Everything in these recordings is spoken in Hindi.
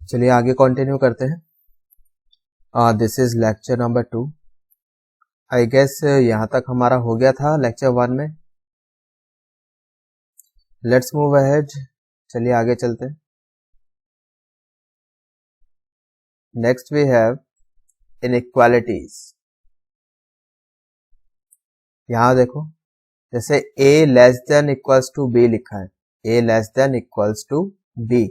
चलिए आगे कंटिन्यू करते हैं। This is lecture number 2। I guess यहाँ तक हमारा हो गया था लेक्चर 1 में। Let's move ahead. चलिए आगे चलते हैं। Next we have inequalities. यहाँ देखो, जैसे a less than equals to b लिखा है, a less than equals to b,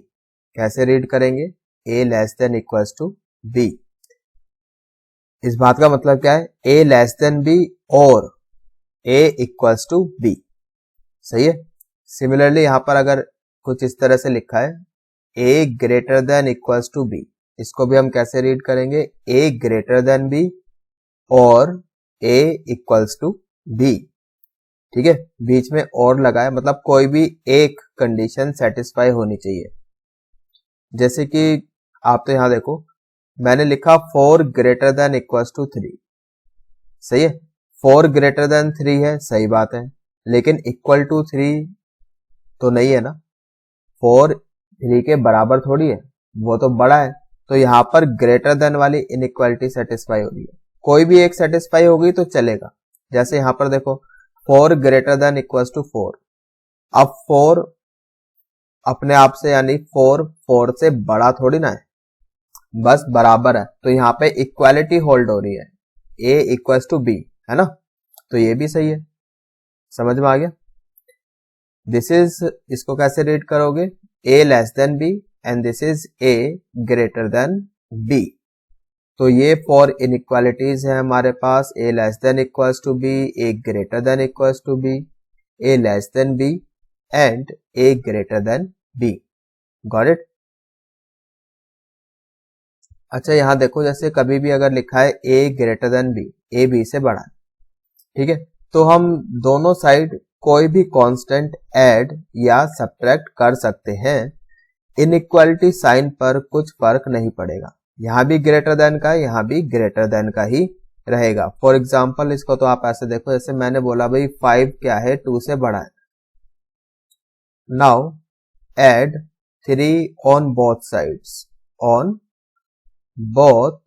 कैसे रीड करेंगे? a less than equals to b। इस बात का मतलब क्या है? a लेस देन b और a इक्वल्स टू b। सही है। सिमिलरली यहां पर अगर कुछ इस तरह से लिखा है a greater than equals to b, इसको भी हम कैसे रीड करेंगे? a ग्रेटर देन b और a इक्वल्स टू b। ठीक है, बीच में और लगाए, मतलब कोई भी एक कंडीशन सेटिस्फाई होनी चाहिए। जैसे कि आप तो यहां देखो, मैंने लिखा 4 ग्रेटर देन इक्वल्स टू 3। सही है, 4 ग्रेटर देन 3 है, सही बात है, लेकिन इक्वल टू 3 तो नहीं है ना। 4 3 के बराबर थोड़ी है, वो तो बड़ा है। तो यहां पर ग्रेटर देन वाली इनइक्वालिटी सेटिस्फाई हो रही है। कोई भी एक सेटिस्फाई होगी तो चलेगा। जैसे यहां पर देखो 4 ग्रेटर देन इक्वल्स टू 4। अब 4 अपने आप से, यानी 4 से बड़ा थोड़ी ना है, बस बराबर है। तो यहाँ पे इक्वालिटी होल्ड हो रही है, a इक्वल्स टू b, है ना। तो ये भी सही है, समझ में आ गया। दिस इज, इसको कैसे रीड करोगे? a less than b and this is a greater than b। तो ये 4 इनइक्वालिटीज है हमारे पास, a less than equals to b, a greater than equals to b, a less than b and a greater than b। Got it? अच्छा यहां देखो, जैसे कभी भी अगर लिखा है a greater than b, a b से बड़ा है, ठीक है, तो हम दोनों साइड कोई भी कांस्टेंट ऐड या सब्ट्रैक्ट कर सकते हैं। इनइक्वालिटी साइन पर कुछ फर्क नहीं पड़ेगा, यहां भी ग्रेटर देन का, यहां भी ग्रेटर देन का ही रहेगा। फॉर एग्जाम्पल इसको तो आप ऐसे देखो, जैसे मैंने बोला भाई 5 क्या है? 2 से बड़ा है। Now add 3 on both sides, on both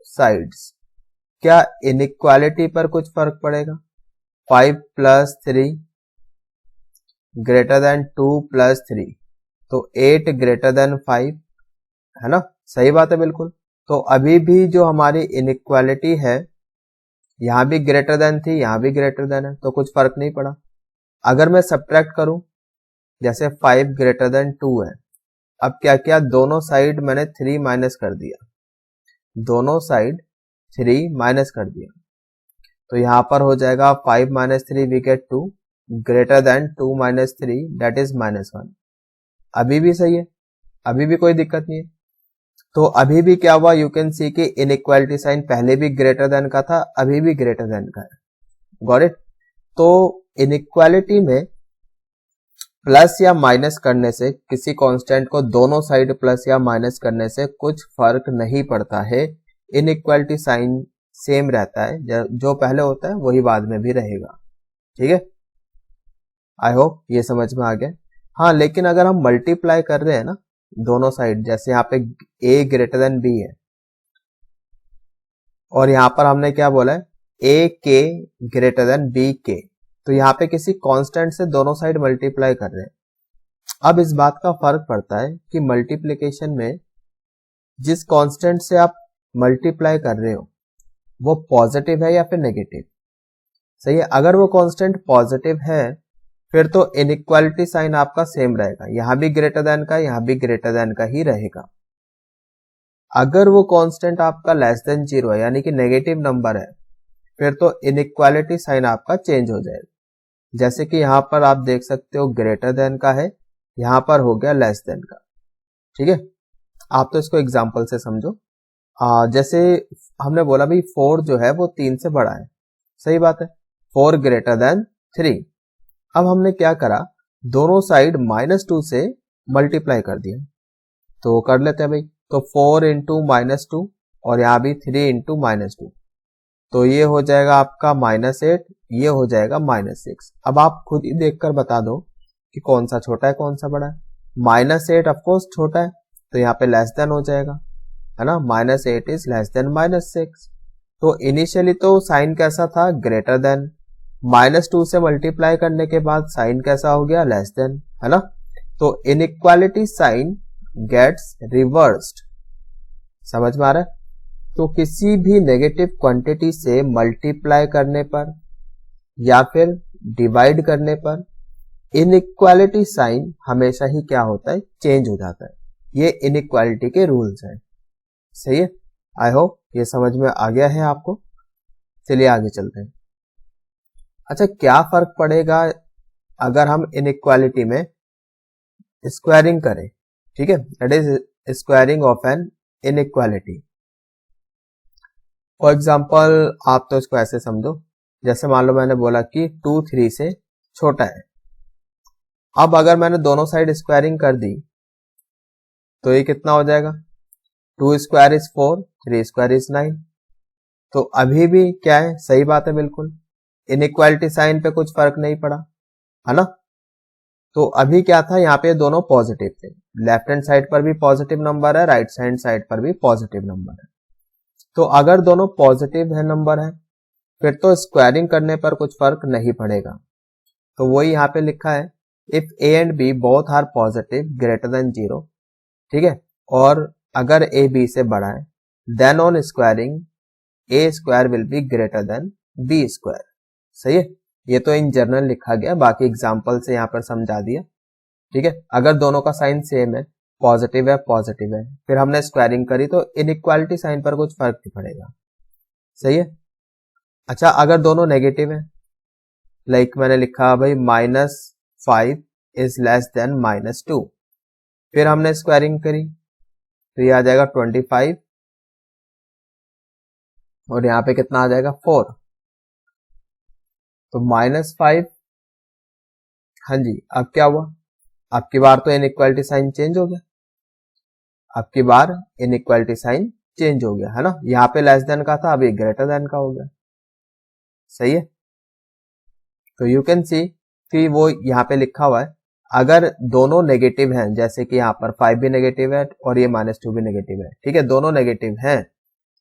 sides. क्या इनइक्वालिटी पर कुछ फर्क पड़ेगा? 5 प्लस 3 ग्रेटर देन 2 प्लस 3, तो 8 ग्रेटर देन 5, है ना। सही बात है, बिल्कुल। तो अभी भी जो हमारी इनइक्वालिटी है, यहां भी ग्रेटर देन थी, यहां भी ग्रेटर देन है, तो कुछ फर्क नहीं पड़ा। अगर मैं सब्ट्रैक्ट करूं, जैसे 5 ग्रेटर देन 2 है, अब क्या किया? दोनों साइड मैंने 3 माइनस कर दिया, दोनों साइड 3 माइनस कर दिया, तो यहां पर हो जाएगा 5 minus 3 we get 2 greater than 2 minus 3 that is -1। अभी भी सही है, अभी भी कोई दिक्कत नहीं है। तो अभी भी क्या हुआ? यू कैन सी कि इनइक्वालिटी साइन पहले भी ग्रेटर देन का था, अभी भी ग्रेटर देन का है। Got it? तो इनइक्वालिटी में प्लस या माइनस करने से, किसी कांस्टेंट को दोनों साइड प्लस या माइनस करने से कुछ फर्क नहीं पड़ता है। इनइक्वालिटी साइन सेम रहता है, जो पहले होता है वही बाद में भी रहेगा। ठीक है, आई होप ये समझ में आ गया। हाँ, लेकिन अगर हम मल्टीप्लाई कर रहे हैं ना दोनों साइड, जैसे यहाँ पे a ग्रेटर देन b है और यहाँ पर हमने क्या बोला है? a k greater than b k, तो यहाँ पे किसी कांस्टेंट से दोनों साइड मल्टीप्लाई कर रहे हैं। अब इस बात का फर्क पड़ता है कि मल्टीप्लिकेशन में जिस कांस्टेंट से आप मल्टीप्लाई कर रहे हो वो पॉजिटिव है या फिर नेगेटिव। सही है, अगर वो कांस्टेंट पॉजिटिव है फिर तो इनइक्वालिटी साइन आपका सेम रहेगा, यहां भी ग्रेटर देन का, यहां भी ग्रेटर देन का ही रहेगा। अगर वो कांस्टेंट आपका लेस देन 0 है, यानी कि नेगेटिव नंबर है, फिर तो इनइक्वालिटी साइन आपका चेंज हो जाएगा। जैसे कि यहां पर आप देख सकते हो ग्रेटर देन का है, यहां पर हो गया लेस देन का। ठीक है, आप तो इसको एग्जाम्पल से समझो। जैसे हमने बोला भाई 4 जो है वो 3 से बड़ा है, सही बात है, 4 ग्रेटर देन 3। अब हमने क्या करा? दोनों साइड -2 से मल्टीप्लाई कर दिया, तो कर लेते हैं भाई। तो 4 इंटू -2 और यहां भी 3 इंटू -2, तो ये हो जाएगा आपका -8, ये हो जाएगा -6। अब आप खुद ही देखकर बता दो कि कौन सा छोटा है कौन सा बड़ा है। -8 ऑफकोर्स छोटा है, तो यहाँ पे लेस देन हो जाएगा, है ना। -8 इज लेस देन -6। तो इनिशियली तो साइन कैसा था, ग्रेटर देन। -2 से मल्टीप्लाई करने के बाद साइन कैसा हो गया, लेस देन, है ना। तो इनइक्वालिटी साइन गेट्स रिवर्स्ड। समझ में आ रहा है। तो किसी भी नेगेटिव क्वांटिटी से मल्टीप्लाई करने पर या फिर डिवाइड करने पर इनइक्वालिटी साइन हमेशा ही क्या होता है, चेंज हो जाता है। ये इनइक्वालिटी के रूल्स हैं। सही है। आई होप ये समझ में आ गया है आपको। चलिए आगे चलते हैं। अच्छा, क्या फर्क पड़ेगा अगर हम इनइक्वालिटी में स्क्वायरिंग करें। ठीक है, that is squaring of an inequality. For example आप तो इसको ऐसे समझो, जैसे मान लो मैंने बोला कि 2 3 से छोटा है। अब अगर मैंने दोनों साइड स्क्वायरिंग कर दी तो ये कितना हो जाएगा, 2 स्क्वायर इज 4, 3 स्क्वायर इज 9। तो अभी भी क्या है, सही बात है बिल्कुल, इनइक्वालिटी साइन पे कुछ फर्क नहीं पड़ा, है ना। तो अभी क्या था, यहाँ पे दोनों पॉजिटिव थे। लेफ्ट हैंड साइड पर भी पॉजिटिव नंबर है, राइट हैंड साइड पर भी पॉजिटिव नंबर है। तो अगर दोनों पॉजिटिव है नंबर है, फिर तो स्क्वायरिंग करने पर कुछ फर्क नहीं पड़ेगा। तो वही यहाँ पे लिखा है, if A and B both are positive greater than 0, ठीक है, और अगर ए बी से बड़ा है, then on squaring A square will be greater than B square. सही है। ये तो इन जनरल लिखा गया, बाकी एग्जाम्पल से यहाँ पर समझा दिया। ठीक है, अगर दोनों का साइन सेम है, पॉजिटिव है पॉजिटिव है, फिर हमने स्क्वायरिंग करी तो इनइक्वालिटी साइन पर कुछ फर्क नहीं पड़ेगा। सही है। अच्छा, अगर दोनों नेगेटिव है, लाइक मैंने लिखा भाई -5 इज लेस देन -2, फिर हमने स्क्वायरिंग करी तो ये आ जाएगा 25, और यहाँ पे कितना आ जाएगा 4। तो -5, हाँ जी, अब क्या हुआ, अब की बार तो इनइक्वालिटी साइन चेंज हो गया, अब की बार इनइक्वालिटी साइन चेंज हो गया, है ना। यहाँ पे लेस देन का था, अभी ग्रेटर देन का हो गया। सही है। तो यू कैन सी कि वो यहाँ पे लिखा हुआ है, अगर दोनों नेगेटिव हैं, जैसे कि यहाँ पर 5 भी नेगेटिव है और ये -2 भी नेगेटिव है, ठीक है, दोनों नेगेटिव हैं,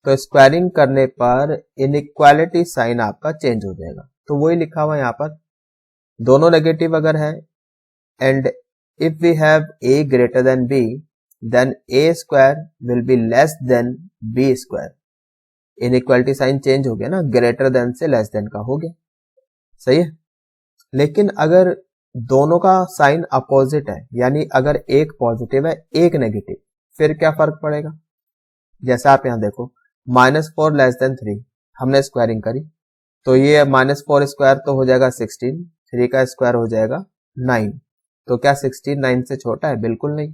तो स्क्वायरिंग करने पर इनइक्वालिटी साइन आपका चेंज हो जाएगा। तो वही लिखा हुआ है यहाँ पर, दोनों नेगेटिव अगर है and if we have a greater than b, then a square will be less than b square. Inequality sign change हो गया ना, ग्रेटर देन से लेस देन का हो गया। सही है। लेकिन अगर दोनों का साइन अपोजिट है, यानी अगर एक पॉजिटिव है एक नेगेटिव, फिर क्या फर्क पड़ेगा। जैसे आप यहां देखो, -4 लेस देन 3, हमने स्क्वायरिंग करी तो ये -4 स्क्वायर तो हो जाएगा 16, 3 का स्क्वायर हो जाएगा 9। तो क्या 16 9 से छोटा है, बिल्कुल नहीं।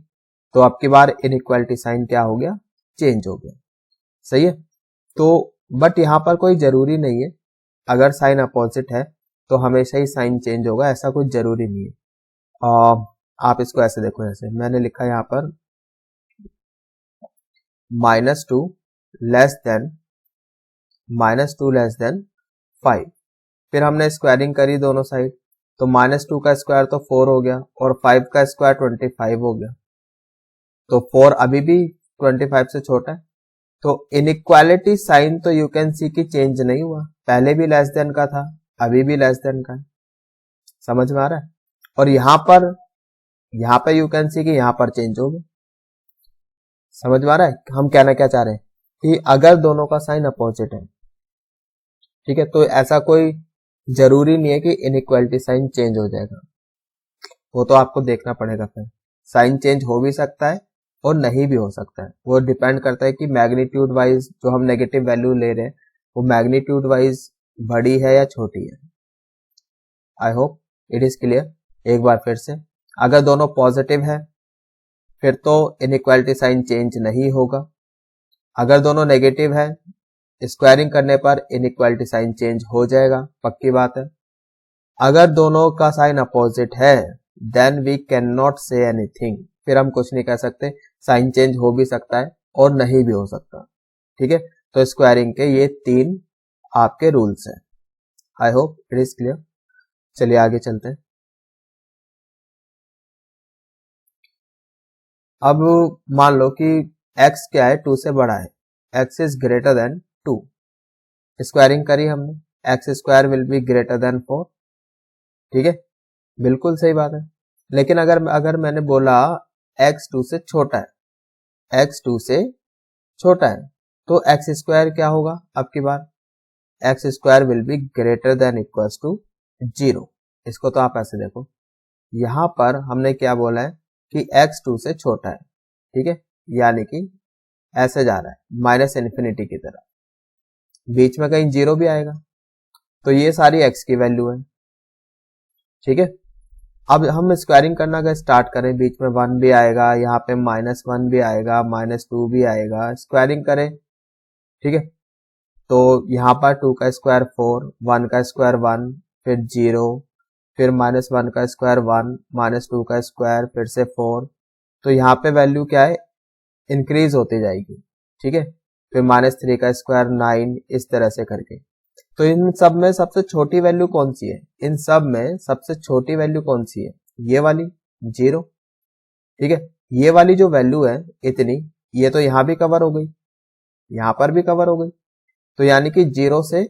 तो अब की बार इनइक्वालिटी साइन क्या हो गया, चेंज हो गया। सही है। तो बट यहां पर कोई जरूरी नहीं है, अगर साइन अपोजिट है तो हमेशा ही साइन चेंज होगा, ऐसा कुछ जरूरी नहीं है। आप इसको ऐसे देखो, जैसे मैंने लिखा यहाँ पर -2 लेस देन 5, फिर हमने स्क्वायरिंग करी दोनों साइड, तो -2 का स्क्वायर तो 4 हो गया और 5 का स्क्वायर 25 हो गया। तो 4 अभी भी 25 से छोटा है। तो इनइक्वालिटी साइन तो यू कैन सी की चेंज नहीं हुआ, पहले भी लेस देन का था, अभी भी लेस देन का है। समझ में आ रहा है। और यहाँ पे यू कैन सी कि यहाँ पर चेंज हो गया। समझ में आ रहा है हम कहना क्या चाह रहे हैं, कि अगर दोनों का साइन अपोजिट है, ठीक है, तो ऐसा कोई जरूरी नहीं है कि इनइक्वालिटी साइन चेंज हो जाएगा। वो तो आपको देखना पड़ेगा, फिर साइन चेंज हो भी सकता है और नहीं भी हो सकता है। वो डिपेंड करता है कि मैग्नीट्यूड वाइज जो हम नेगेटिव वैल्यू ले रहे हैं वो मैग्नीट्यूड वाइज बड़ी है या छोटी है। I hope it is clear. एक बार फिर से, अगर दोनों पॉजिटिव है फिर तो इनइक्वालिटी साइन चेंज नहीं होगा। अगर दोनों नेगेटिव है, स्क्वायरिंग करने पर इनइक्वालिटी साइन चेंज हो जाएगा, पक्की बात है। अगर दोनों का साइन अपोजिट है, then we can not say anything, फिर हम कुछ नहीं कह सकते। साइन चेंज हो भी सकता है और नहीं भी हो सकता। ठीक है, तो स्क्वायरिंग के ये 3 आपके रूल्स हैं। आई होप इट इज क्लियर। चलिए आगे चलते हैं। अब मान लो कि x क्या है, 2 से बड़ा है, x is greater than 2, squaring करी हमने, x square will be greater then 4, ठीक है, बिल्कुल सही बात है। लेकिन अगर मैंने बोला x 2 से छोटा है, x 2 से छोटा है, तो एक्स स्क्वायर क्या होगा, अब की बार x square will be greater than equals to 0। इसको तो आप ऐसे देखो, यहां पर हमने क्या बोला है कि x 2 से छोटा है, ठीक है, यानी कि ऐसे जा रहा है माइनस इन्फिनिटी की तरफ, बीच में कहीं 0 भी आएगा, तो ये सारी x की वैल्यू है, ठीक है। अब हम स्क्वायरिंग करना अगर स्टार्ट करें, बीच में 1 भी आएगा, यहाँ पे -1 भी आएगा, -2 भी आएगा, स्क्वायरिंग करें, ठीक है, तो यहाँ पर 2 का स्क्वायर 4, 1 का स्क्वायर 1, फिर 0, फिर -1 का स्क्वायर 1, -2 का स्क्वायर, फिर से 4, तो यहाँ पे वैल्यू क्या है, इंक्रीज होती जाएगी, ठीक है, फिर -3 का स्क्वायर 9, इस तरह से करके। तो इन सब में सबसे छोटी वैल्यू कौन सी है, इन सब में सबसे छोटी वैल्यू कौन सी है, ये वाली 0, ठीक है, ये वाली जो वैल्यू है इतनी, ये तो यहां भी कवर हो गई, यहां पर भी कवर हो गई, तो यानी कि 0 से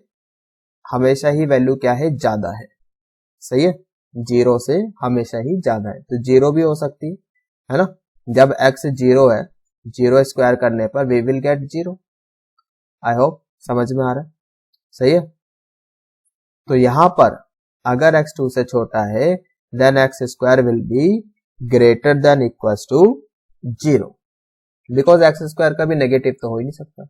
हमेशा ही वैल्यू क्या है, ज्यादा है, सही है, 0 से हमेशा ही ज्यादा है, तो 0 भी हो सकती है ना, जब x 0 है, 0 स्क्वायर करने पर we will get 0। I hope समझ में आ रहा है, सही है। तो यहां पर अगर x 2 से छोटा है, then X square will be greater than equals to 0, because X square का भी नेगेटिव तो हो ही नहीं सकता।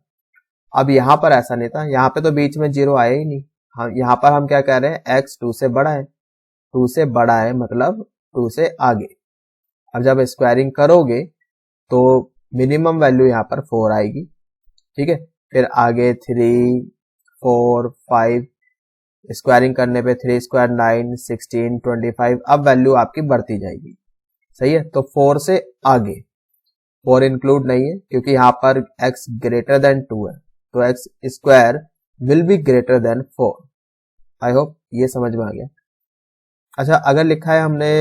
अब यहां पर ऐसा नहीं था, यहां पे तो बीच में 0 आया ही नहीं, हाँ, यहां पर हम क्या कह रहे हैं, x 2 से बड़ा है, 2 से बड़ा है मतलब 2 से आगे। अब जब स्क्वायरिंग करोगे तो मिनिमम वैल्यू यहां पर 4 आएगी, ठीक है, फिर आगे 3, 4, 5, स्क्वायरिंग करने पे 3 स्क्वायर 9, 16, 25, अब वैल्यू आपकी बढ़ती जाएगी, सही है। तो 4 से आगे 4 इंक्लूड नहीं है, क्योंकि यहां पर x ग्रेटर देन 2 है, तो x square will be greater then 4। I hope ये समझ में आ गया। अच्छा, अगर लिखा है हमने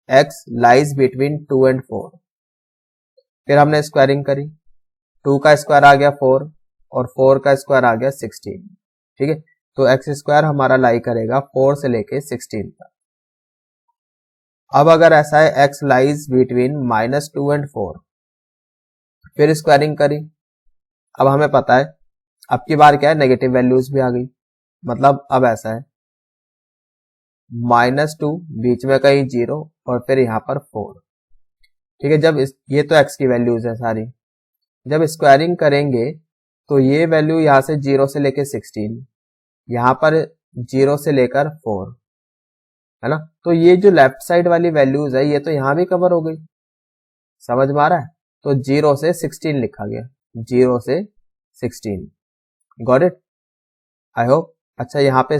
x लाइज बिटवीन 2 एंड 4, फिर हमने स्क्वायरिंग करी, 2 का स्क्वायर आ गया 4 और 4 का स्क्वायर आ गया 16, ठीक है, तो एक्स स्क्वायर हमारा लाई करेगा 4 से लेके 16 तक। अब अगर ऐसा है x लाइज बिटवीन -2 एंड 4, फिर स्क्वायरिंग करी, अब हमें पता है अब की बार क्या है, नेगेटिव वैल्यूज भी आ गई, मतलब अब ऐसा है -2, बीच में कहीं 0 और फिर यहां पर 4, ठीक है। जब ये तो x की वैल्यूज है सारी, जब स्क्वायरिंग करेंगे तो ये वैल्यू यहां से 0 से लेकर 16, यहां पर 0 से लेकर 4, है ना, तो ये जो लेफ्ट साइड वाली वैल्यूज है ये तो यहां भी कवर हो गई, समझ में आ रहा है, तो 0 से 16 लिखा गया, 0 से 16, गॉट इट, आई होप। अच्छा, यहाँ पे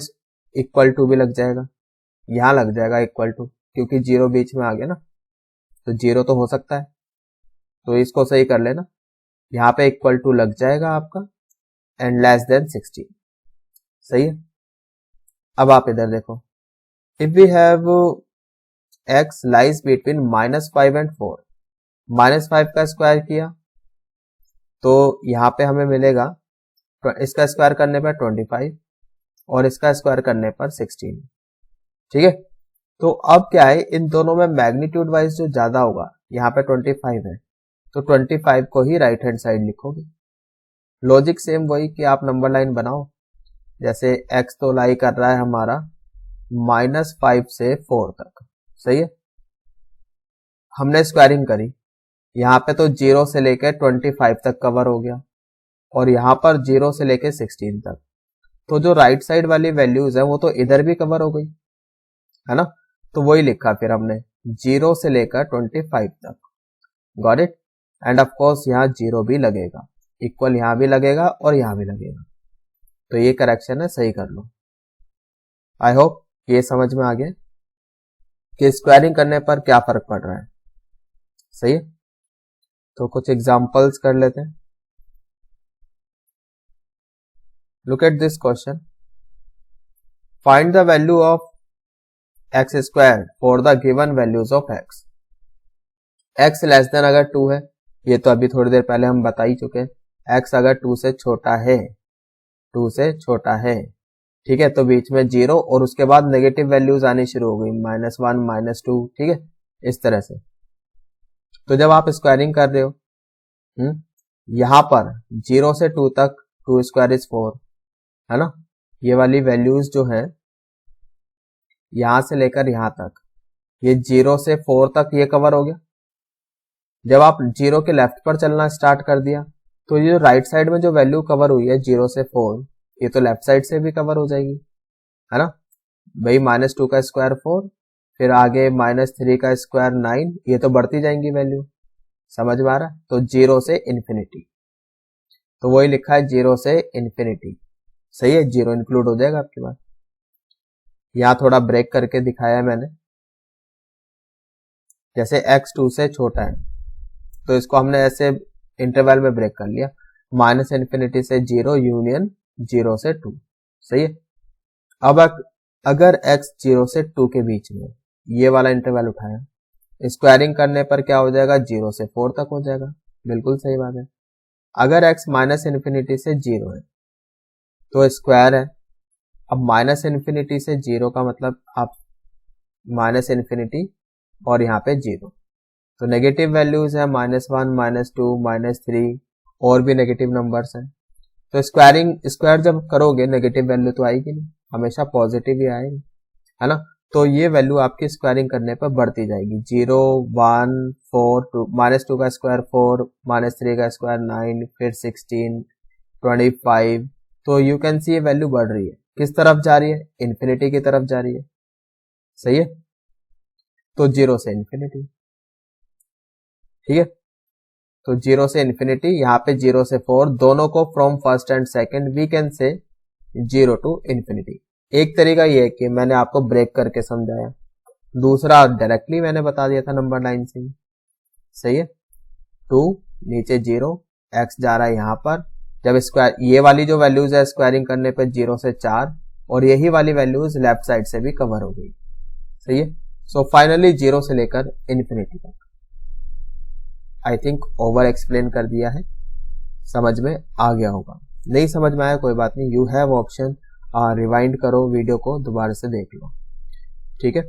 इक्वल टू भी लग जाएगा, यहां लग जाएगा इक्वल टू, क्योंकि 0 बीच में आ गया ना, तो 0 तो हो सकता है, तो इसको सही कर लेना, यहाँ पे इक्वल टू लग जाएगा आपका, एंड लेस देन 16, सही है। अब आप इधर देखो, if we have x lies between -5 and 4, -5 का स्क्वायर किया तो यहां पे हमें मिलेगा, इसका स्क्वायर करने पर 25 और इसका स्क्वायर करने पर 16, ठीक है। तो अब क्या है, इन दोनों में मैग्नीट्यूड वाइज जो ज्यादा होगा, यहाँ पे 25 है, तो 25 को ही राइट हैंड साइड लिखोगे। लॉजिक सेम वही कि आप नंबर लाइन बनाओ, जैसे x तो लाई कर रहा है हमारा -5 से 4 तक, सही है, हमने स्क्वायरिंग करी, यहाँ पे तो 0 से लेकर 25 तक कवर हो गया और यहाँ पर 0 से लेकर 16 तक, तो जो राइट साइड वाली वैल्यूज है वो तो इधर भी कवर हो गई, है ना, तो वही लिखा फिर हमने 0 से लेकर 25 तक, got it, end of course यहाँ 0 भी लगेगा, इक्वल यहाँ भी लगेगा और यहाँ भी लगेगा, तो ये करेक्शन है, सही कर लो। आई होप ये समझ में आ गया कि स्क्वायरिंग करने पर क्या फर्क पड़ रहा है, सही है। तो कुछ एग्जांपल्स कर लेते हैं। Look at this question, find the value of x square for the given values of x। x less than अगर 2 है ये तो अभी थोड़ी देर पहले हम बता ही चुके हैं। एक्स अगर 2 से छोटा है, 2 से छोटा है, ठीक है, तो बीच में 0 और उसके बाद नेगेटिव वैल्यूज आनी शुरू हो गई, -1 -2, ठीक है, इस तरह से। तो जब आप स्क्वायरिंग कर रहे हो, यहां पर 0 से 2 तक 2 स्क्वायर इज 4, है ना, ये वाली वैल्यूज जो है यहां से लेकर यहां तक, ये 0 से 4 तक ये कवर हो गया। जब आप 0 के लेफ्ट पर चलना स्टार्ट कर दिया तो ये राइट साइड में जो वैल्यू कवर हुई है 0 से 4, ये तो लेफ्ट साइड से भी कवर हो जाएगी, है ना भाई। -2 का स्क्वायर 4, फिर आगे -3 का स्क्वायर 9, ये तो बढ़ती जाएंगी वैल्यू, समझ में आ रहा है। तो 0 से इन्फिनिटी, तो वही लिखा है 0 से इन्फिनिटी, सही है, 0 इंक्लूड हो जाएगा आपके पास। यहां थोड़ा ब्रेक करके दिखाया है मैंने, जैसे x 2 से छोटा है तो इसको हमने ऐसे इंटरवल में ब्रेक कर लिया, -इन्फिनिटी से 0 यूनियन 0 से 2, सही है। अब अगर x 0 से 2 के बीच में ये वाला इंटरवल उठाया, स्क्वायरिंग करने पर क्या हो जाएगा, 0 से 4 तक हो जाएगा, बिल्कुल सही बात है। अगर x -इन्फिनिटी से 0 है तो स्क्वायर है, अब -इन्फिनिटी से 0 का मतलब आप -इन्फिनिटी और यहाँ पे 0, तो नेगेटिव वैल्यूज है -1 -2 -3 और भी नेगेटिव नंबर्स हैं। तो स्क्वायर जब करोगे नेगेटिव वैल्यू तो आएगी नहीं, हमेशा पॉजिटिव ही आएगी, है ना। तो ये वैल्यू आपकी स्क्वायरिंग करने पर बढ़ती जाएगी, 0 1 4 2, -2 का स्क्वायर 4, -3 का स्क्वायर 9, फिर 16 25। तो यू कैन सी ये वैल्यू बढ़ रही है, किस तरफ जा रही है, इन्फिनिटी की तरफ जा रही है, सही है। तो 0 से इन्फिनिटी, ठीक है, तो 0 से इन्फिनिटी, यहाँ पे 0 से 4, दोनों को from first and second we can say 0 to infinity. एक तरीका ये है कि मैंने आपको ब्रेक करके समझाया, दूसरा डायरेक्टली मैंने बता दिया था नंबर लाइन से, सही है। 2 नीचे 0, x जा रहा है यहाँ पर, जब स्क्वायर ये वाली जो वैल्यूज है स्क्वायरिंग करने पे 0 से 4 और यही वाली वैल्यूज लेफ्ट साइड से भी कवर हो गई, सही है। सो फाइनली 0 से लेकर इन्फिनिटी तक। आई थिंक ओवर एक्सप्लेन कर दिया है, समझ में आ गया होगा, नहीं समझ में आया कोई बात नहीं, यू हैव ऑप्शन, रिवाइंड करो वीडियो को, दोबारा से देख लो, ठीक है।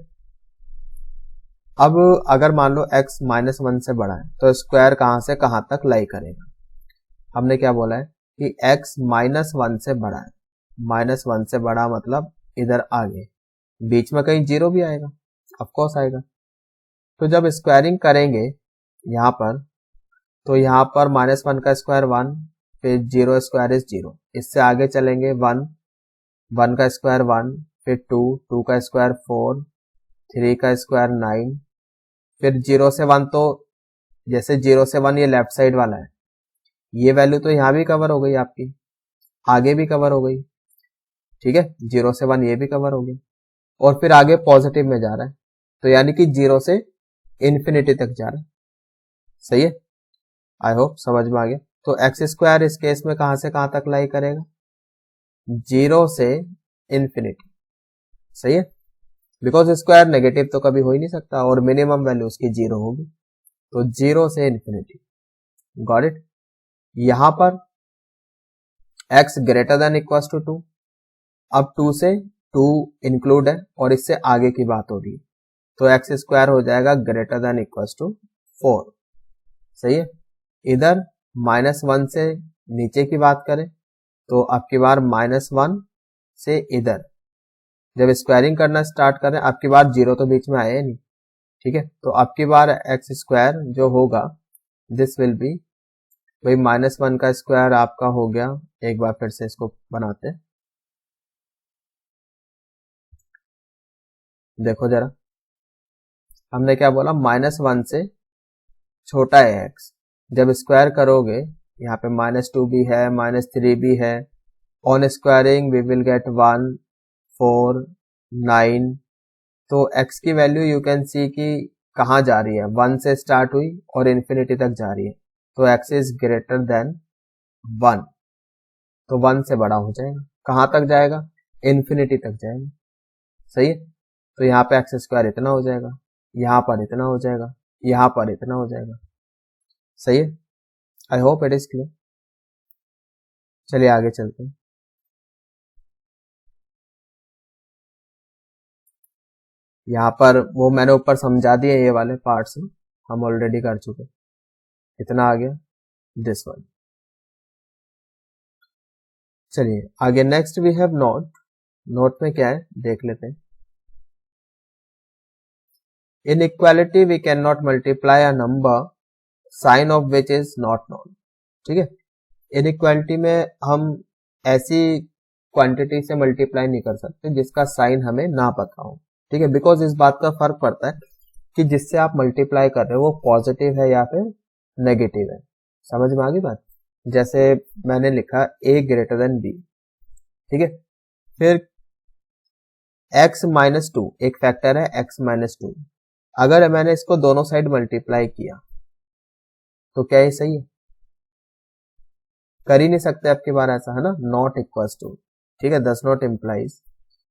अब अगर मान लो x -1 से बड़ा है तो स्क्वायर कहां से कहां तक लाई करेगा, हमने क्या बोला है कि x -1 से बड़ा है, -1 से बड़ा मतलब इधर आगे, बीच में कहीं 0 भी आएगा, ऑफकोर्स आएगा। तो जब स्क्वायरिंग करेंगे यहां पर, तो यहां पर -1 का स्क्वायर 1, फिर 0 स्क्वायर इज 0, इससे आगे चलेंगे 1, 1 का स्क्वायर 1, फिर 2, 2 का स्क्वायर 4, 3 का स्क्वायर 9, फिर 0 से 1, तो जैसे 0 से 1 ये लेफ्ट साइड वाला है, ये वैल्यू तो यहां भी कवर हो गई आपकी, आगे भी कवर हो गई, ठीक है, 0 से 1 ये भी कवर हो गई, और फिर आगे पॉजिटिव में जा रहा है, तो यानी कि 0 से इन्फिनिटी तक जा रहा है, सही है। आई होप समझ में आ गया। तो एक्स स्क्वायर इस केस में कहां से कहां तक लाई करेगा, 0 से इन्फिनिटी, सही है, बिकॉज स्क्वायर नेगेटिव तो कभी हो ही नहीं सकता और मिनिमम वैल्यू उसकी 0 होगी, तो 0 से इन्फिनिटी, गॉट इट। यहां पर x greater than equals to 2, अब 2 से 2 इंक्लूड है और इससे आगे की बात हो रही है, तो एक्स स्क्वायर हो जाएगा ग्रेटर देन इक्वल्स टू 4, सही है। इधर -1 से नीचे की बात करें तो अब की बार -1 से इधर जब स्क्वायरिंग करना स्टार्ट करें, अब की बार 0 तो बीच में आया नहीं, ठीक है, तो अब की बार एक्स स्क्वायर जो होगा दिस विल बी, भाई -1 का स्क्वायर आपका हो गया, एक बार फिर से इसको बनाते हैं, देखो जरा, हमने क्या बोला, -1 से छोटा है x, जब स्क्वायर करोगे यहाँ पे -2 भी है, -3 भी है, on squaring we will get 1 4 9, तो x की वैल्यू यू कैन सी कि कहाँ जा रही है, 1 से स्टार्ट हुई और इन्फिनिटी तक जा रही है, तो x इज ग्रेटर देन 1, तो 1 से बड़ा हो जाएगा, कहाँ तक जाएगा, इन्फिनिटी तक जाएगा, सही है। तो यहाँ पे एक्स स्क्वायर इतना हो जाएगा, यहाँ पर इतना हो जाएगा, यहाँ पर इतना हो जाएगा, सही है। I hope it is clear. चलिए आगे चलते हैं। यहाँ पर वो मैंने ऊपर समझा दिए, ये वाले पार्ट्स हम ऑलरेडी कर चुके। इतना आ गया दिस वन। चलिए आगे next we have note. Note में क्या है देख लेते हैं। Inequality we can not multiply a number sign of which is not known. ठीक है, इन इक्वालिटी में हम ऐसी क्वांटिटी से मल्टीप्लाई नहीं कर सकते जिसका साइन हमें ना पता हो। ठीक है, बिकॉज इस बात का फर्क पड़ता है कि जिससे आप मल्टीप्लाई कर रहे हो वो पॉजिटिव है या फिर नेगेटिव है। समझ में आ गई बात। जैसे मैंने लिखा a ग्रेटर देन b। ठीक है, फिर x माइनस टू, एक फैक्टर है x माइनस टू, अगर मैंने इसको दोनों साइड मल्टीप्लाई किया तो क्या ये सही है? कर ही नहीं सकते आपकी बार ऐसा, है ना, नॉट इक्वल्स टू। ठीक है, दस नॉट इम्प्लाइज।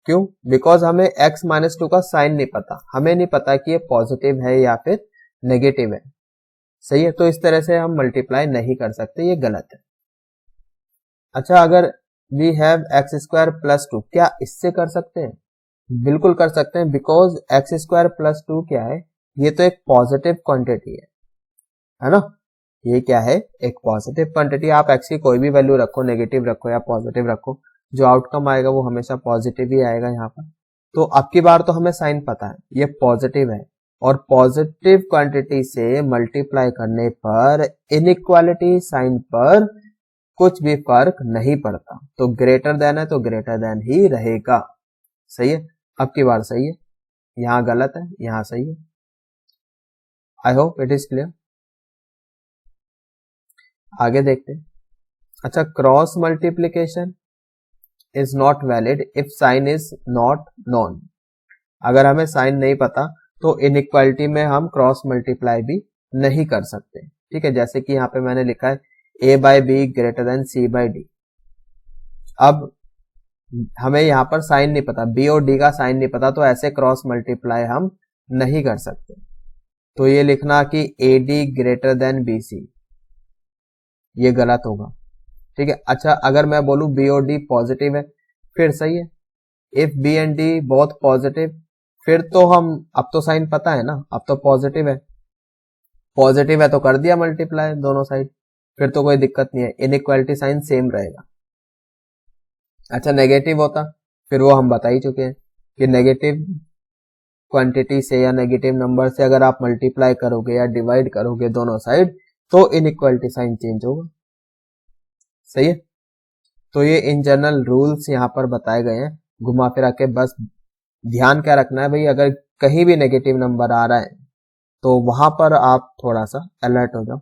क्यों? बिकॉज हमें x माइनस टू का साइन नहीं पता, हमें नहीं पता कि ये पॉजिटिव है या फिर नेगेटिव है। सही है, तो इस तरह से हम मल्टीप्लाई नहीं कर सकते, ये गलत है। अच्छा, अगर we have X square plus two, क्या इससे कर सकते हैं? बिल्कुल कर सकते हैं, because X square plus two क्या है, ये तो एक पॉजिटिव क्वांटिटी है ना। ये क्या है? एक पॉजिटिव क्वांटिटी। आप एक्स की कोई भी वैल्यू रखो, नेगेटिव रखो या पॉजिटिव रखो, जो आउटकम आएगा वो हमेशा पॉजिटिव ही आएगा यहाँ पर। तो अब की बार तो हमें साइन पता है, ये पॉजिटिव है, और पॉजिटिव क्वांटिटी से मल्टीप्लाई करने पर इनइक्वालिटी साइन पर कुछ भी फर्क नहीं पड़ता। तो ग्रेटर देन है तो ग्रेटर देन ही रहेगा। सही है, अब की बार सही है, यहां गलत है, यहां सही है। I hope it is clear. आगे देखते हैं। अच्छा, cross multiplication is not valid if sign is not known. अगर हमें साइन नहीं पता तो इनइक्वालिटी में हम क्रॉस मल्टीप्लाई भी नहीं कर सकते। ठीक है, जैसे कि यहाँ पे मैंने लिखा है a by B greater then c by D. अब हमें यहाँ पर साइन नहीं पता, b और d का साइन नहीं पता, तो ऐसे क्रॉस मल्टीप्लाई हम नहीं कर सकते। तो ये लिखना कि AD ग्रेटर देन BC, ये गलत होगा। ठीक है, अच्छा अगर मैं बोलूं B और D पॉजिटिव है, फिर सही है। If B and D both positive, फिर तो हम, अब तो साइन पता है ना, अब तो पॉजिटिव है, पॉजिटिव है तो कर दिया मल्टीप्लाई दोनों साइड, फिर तो कोई दिक्कत नहीं है, इनइक्वालिटी साइन सेम रहेगा। अच्छा नेगेटिव होता, फिर वो हम बता ही चुके हैं कि नेगेटिव क्वांटिटी से या नेगेटिव नंबर से अगर आप मल्टीप्लाई करोगे या डिवाइड करोगे दोनों साइड तो इनइक्वालिटी साइन चेंज होगा। सही है, तो ये इन जनरल रूल्स यहाँ पर बताए गए हैं, घुमा फिरा के। बस ध्यान क्या रखना है भाई, अगर कहीं भी नेगेटिव नंबर आ रहा है तो वहां पर आप थोड़ा सा अलर्ट हो जाओ।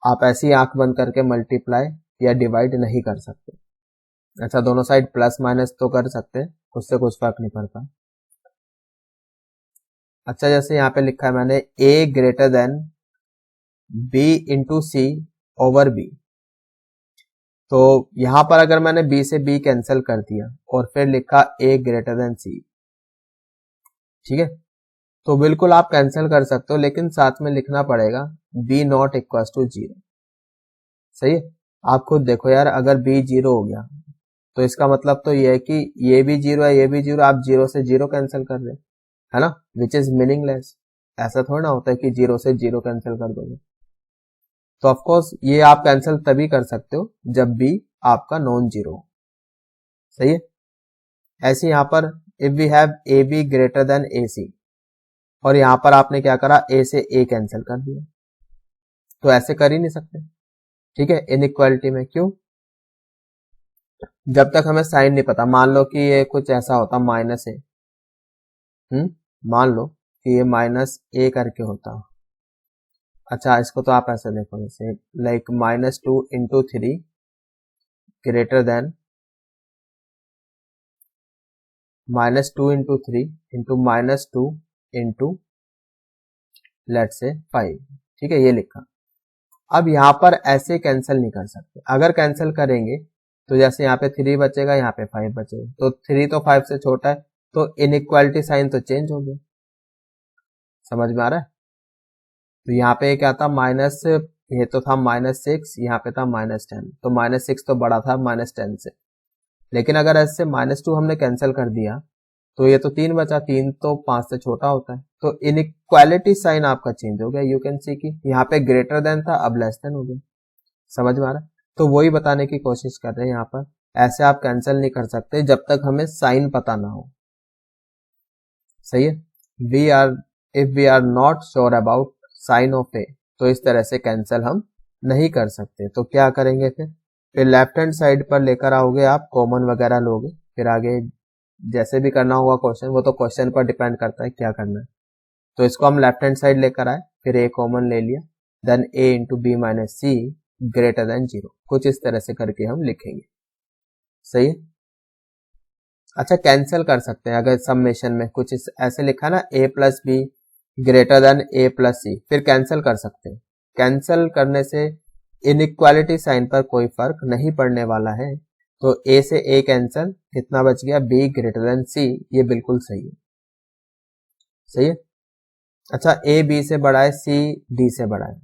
आप ऐसी आंख बंद करके मल्टीप्लाई या डिवाइड नहीं कर सकते। अच्छा, दोनों साइड प्लस माइनस तो कर सकते हैं, उससे कुछ फर्क नहीं पड़ता। अच्छा, जैसे यहाँ पे लिखा है मैंने a greater than b into C over b, तो यहां पर अगर मैंने b से b कैंसिल कर दिया और फिर लिखा a ग्रेटर देन c, ठीक है, तो बिल्कुल आप कैंसिल कर सकते हो, लेकिन साथ में लिखना पड़ेगा b नॉट इक्वल टू 0। सही है, आप खुद देखो यार, अगर b 0 हो गया तो इसका मतलब तो ये है कि ये भी 0 है, ये भी 0, आप 0 से 0 कैंसिल कर रहे, है ना, विच इज मीनिंगलेस। ऐसा थोड़ा ना होता है कि 0 से 0 कैंसिल कर दोगे। तो ऑफ कोर्स ये आप कैंसिल तभी कर सकते हो जब b आपका नॉन जीरो हो। सही है, ऐसे यहां पर if we have a b greater than a c, और यहां पर आपने क्या करा, a से a कैंसिल कर दिया, तो ऐसे कर ही नहीं सकते। ठीक है, इनइक्वालिटी में क्यों? जब तक हमें साइन नहीं पता, मान लो कि ये कुछ ऐसा होता माइनस ए, मान लो कि ये माइनस ए करके होता। अच्छा, इसको तो आप ऐसे देखो, जैसे like minus two into three greater than minus two into three into minus two into let say 5। ठीक है, ये लिखा। अब यहां पर ऐसे कैंसिल नहीं कर सकते, अगर कैंसिल करेंगे तो जैसे यहाँ पे 3 बचेगा, यहाँ पे 5 बचेगा, तो 3 तो 5 से छोटा है, तो इनइक्वालिटी साइन तो चेंज हो गया। समझ में आ रहा है? तो यहाँ पे क्या था, माइनस ये तो था -6, यहाँ पे था -10, तो -6 तो बड़ा था -10 से। लेकिन अगर ऐसे -2 हमने कैंसिल कर दिया तो ये तो 3 बचा, 3 तो 5 से छोटा होता है, तो इनइक्वालिटी साइन आपका चेंज हो गया। यू कैन सी की यहाँ पे ग्रेटर देन था, अब लेस देन हो गया। समझ में आ रहा है? तो वही बताने की कोशिश कर रहे हैं यहाँ पर। ऐसे आप कैंसिल नहीं कर सकते जब तक हमें साइन पता ना हो। सही है। If we are not sure about sign of a, तो इस तरह से कैंसिल हम नहीं कर सकते। तो क्या करेंगे फिर लेफ्ट हैंड साइड पर लेकर आओगे आप, कॉमन वगैरह लोगे, फिर आगे जैसे भी करना होगा क्वेश्चन, वो तो क्वेश्चन पर डिपेंड करता है क्या करना है। तो इसको हम लेफ्ट हैंड साइड लेकर आए, फिर ए कॉमन ले लिया, देन ए into B minus C greater than 0, कुछ इस तरह से करके हम लिखेंगे। सही है। अच्छा, कैंसिल कर सकते हैं अगर समेशन में कुछ ऐसे लिखा ना, a plus b greater than a plus c, फिर कैंसिल कर सकते हैं। कैंसिल करने से इनइक्वालिटी साइन पर कोई फर्क नहीं पड़ने वाला है। तो a से a कैंसिल, कितना बच गया, b ग्रेटर देन c, ये बिल्कुल सही है। सही है। अच्छा, a b से बड़ा है, c d से बड़ा है,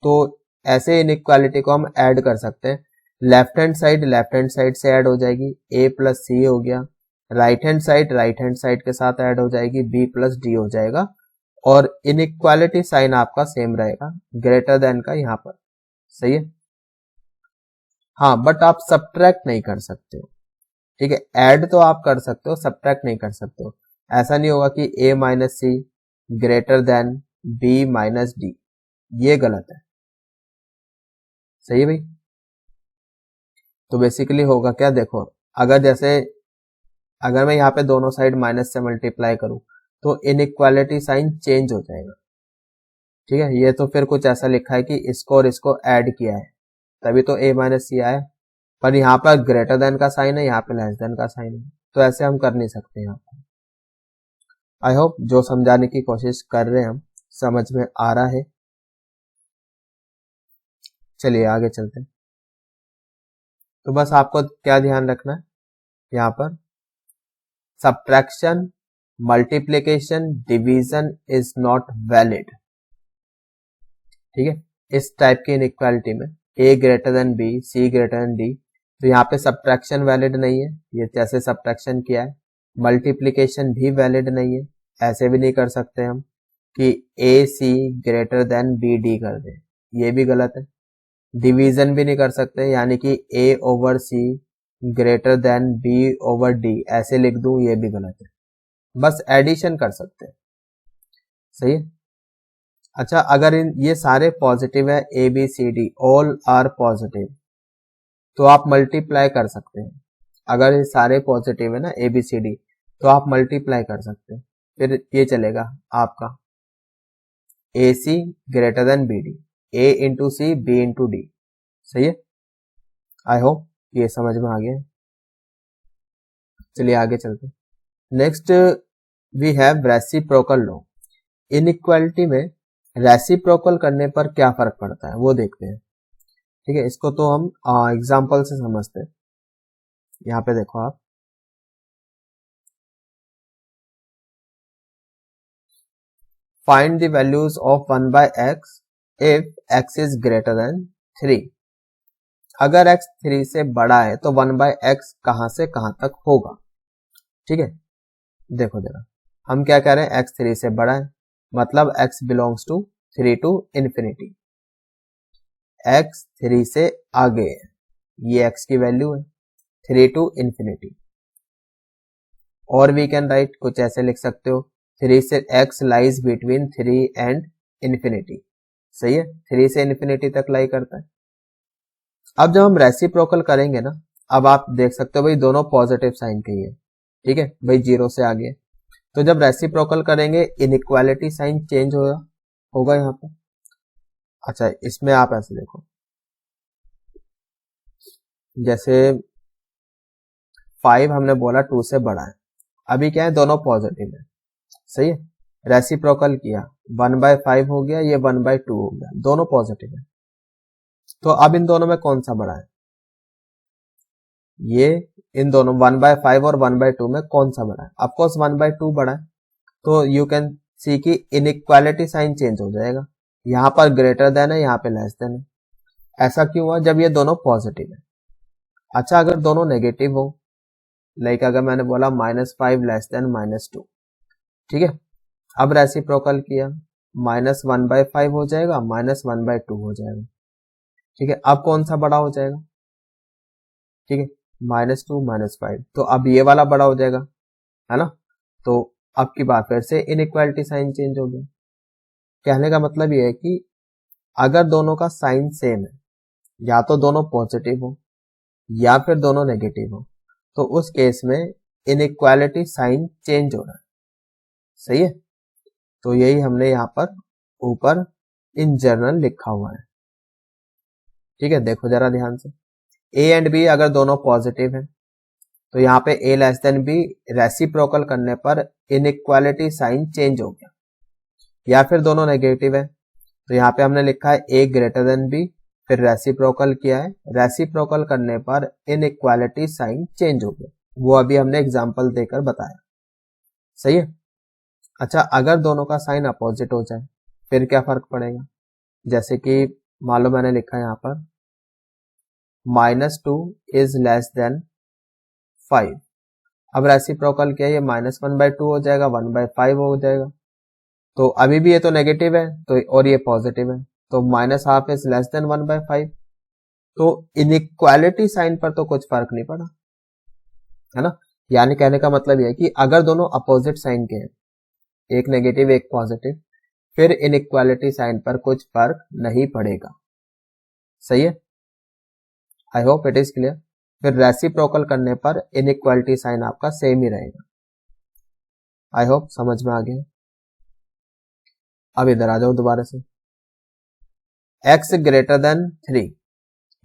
तो ऐसे इनइक्वालिटी को हम ऐड कर सकते हैं। लेफ्ट हैंड साइड से ऐड हो जाएगी, a प्लस सी हो गया, राइट हैंड साइड के साथ ऐड हो जाएगी, b प्लस डी हो जाएगा, और इनइक्वालिटी साइन आपका सेम रहेगा, ग्रेटर देन का यहाँ पर। सही है। हाँ, बट आप सब्ट्रैक्ट नहीं कर सकते हो। ठीक है, ऐड तो आप कर सकते हो, सब्ट्रैक्ट नहीं कर सकते हो। ऐसा नहीं होगा कि a minus C greater than b minus D, ये गलत है। सही है भाई। तो बेसिकली होगा क्या, देखो, अगर मैं यहाँ पे दोनों साइड माइनस से मल्टीप्लाई करूं तो इनइक्वालिटी साइन चेंज हो जाएगा। ठीक है, ये तो फिर कुछ ऐसा लिखा है कि इसको और इसको ऐड किया है, तभी तो a माइनस सी आया, पर यहाँ पर ग्रेटर देन का साइन है, यहाँ पे लेस देन का साइन है, तो ऐसे हम कर नहीं सकते यहाँ पर। आई होप जो समझाने की कोशिश कर रहे हैं हम समझ में आ रहा है। चलिए आगे चलते हैं। तो बस आपको क्या ध्यान रखना है, यहाँ पर subtraction, multiplication, division is not valid. ठीक है, इस टाइप की इनइक्वालिटी में a greater than b, c greater than d, तो यहाँ पे सब्ट्रैक्शन वैलिड नहीं है, ये जैसे सब्ट्रैक्शन किया है। मल्टीप्लिकेशन भी वैलिड नहीं है, ऐसे भी नहीं कर सकते हम कि a c greater than b d कर दे, ये भी गलत है। डिवीजन भी नहीं कर सकते, यानी कि a over c greater than b over d ऐसे लिख दूं, ये भी गलत है। बस एडिशन कर सकते हैं। सही है। अच्छा, अगर ये सारे पॉजिटिव है, A B C D all are positive, तो आप मल्टीप्लाई कर सकते हैं। अगर ये सारे पॉजिटिव है ना, ए बी सी डी, तो आप मल्टीप्लाई कर सकते हैं। फिर ये चलेगा आपका a c greater than b d, a into c b into d. सही है। आई होप ये समझ में आ गया। चलिए आगे चलते हैं। Next we have reciprocal law. Inequality में रेसिप्रोकल करने पर क्या फर्क पड़ता है वो देखते हैं। ठीक है, इसको तो हम एग्जांपल से समझते हैं। यहाँ पे देखो आप, find the values of 1 by X if x is greater than 3। अगर x 3 से बड़ा है तो 1 बाय एक्स कहां से कहां तक होगा। ठीक है, देखो जरा, हम क्या कह रहे हैं, x 3 से बड़ा है, मतलब x belongs to 3 to infinity. x 3 से आगे है, ये x की वैल्यू है, 3 टू इंफिनिटी। और वी कैन राइट, कुछ ऐसे लिख सकते हो, 3 से x lies between 3 and infinity. सही है, 3 से इंफिनिटी तक लाई करता है। अब जब हम रेसिप्रोकल करेंगे ना, अब आप देख सकते हो भाई दोनों पॉजिटिव साइन के ही है। ठीक है भाई, 0 से आगे, तो जब रेसिप्रोकल करेंगे इनइक्वालिटी साइन चेंज होगा यहाँ पर। अच्छा, इसमें आप ऐसे देखो, जैसे 5 हमने बोला 2 से बड़ा है, अभी क्या है, दोनों पॉजिटिव है। सही है, रेसिप्रोकल किया, 1/5 हो गया, ये 1/2 हो गया, दोनों पॉजिटिव है। तो अब इन दोनों में कौन सा बड़ा है, ये इन दोनों 1/5 और 1/2 में कौन सा बड़ा है, ऑफकोर्स 1/2 बड़ा है। तो यू कैन सी की इनइक्वालिटी साइन चेंज हो जाएगा, यहाँ पर ग्रेटर देन है, यहाँ पे लेस देन है। ऐसा क्यों हुआ? जब ये दोनों पॉजिटिव है। अच्छा, अगर दोनों नेगेटिव हो, लाइक अगर मैंने बोला -5 लेस देन -2, ठीक है, अब रेसिप्रोकल किया, -1/5 हो जाएगा, -1/2 हो जाएगा, ठीक है। अब कौन सा बड़ा हो जाएगा? ठीक है, -2 -5, तो अब ये वाला बड़ा हो जाएगा, है ना। तो अब की बार फिर से इनइक्वालिटी साइन चेंज हो गया। कहने का मतलब ये है कि अगर दोनों का साइन सेम है, या तो दोनों पॉजिटिव हो या फिर दोनों नेगेटिव हो, तो उस केस में इनइक्वालिटी साइन चेंज हो रहा है। सही है, तो यही हमने यहाँ पर ऊपर इन जनरल लिखा हुआ है। ठीक है, देखो जरा ध्यान से, ए एंड बी अगर दोनों पॉजिटिव हैं तो यहाँ पे ए लेस देन बी रेसिप्रोकल करने पर इनइक्वालिटी साइन चेंज हो गया। या फिर दोनों नेगेटिव है तो यहाँ पे हमने लिखा है ए ग्रेटर देन बी, फिर रेसिप्रोकल किया है, रेसिप्रोकल करने पर इनइक्वालिटी साइन चेंज हो गया। वो अभी हमने एग्जांपल देकर बताया। सही है। अच्छा, अगर दोनों का साइन अपोजिट हो जाए फिर क्या फर्क पड़ेगा? जैसे कि मान लो मैंने लिखा है यहाँ पर -2 इज लेस देन 5, अब रेसिप्रोकल किया, ये -1/2 हो जाएगा, 1/5 हो जाएगा। तो अभी भी ये तो नेगेटिव है तो, और ये पॉजिटिव है, तो -12 इज लेस देन 1/5। तो इनइक्वालिटी साइन पर तो कुछ फर्क नहीं पड़ा, है ना। यानी कहने का मतलब ये है कि अगर दोनों अपोजिट साइन के हैं, एक नेगेटिव एक पॉजिटिव, फिर इनइक्वालिटी साइन पर कुछ फर्क नहीं पड़ेगा। सही है, I hope it is clear. फिर रेसिप्रोकल करने पर इनइक्वालिटी साइन आपका सेम ही रहेगा। आई होप समझ में आ गया। अब इधर आ जाओ दोबारा से, x ग्रेटर देन 3,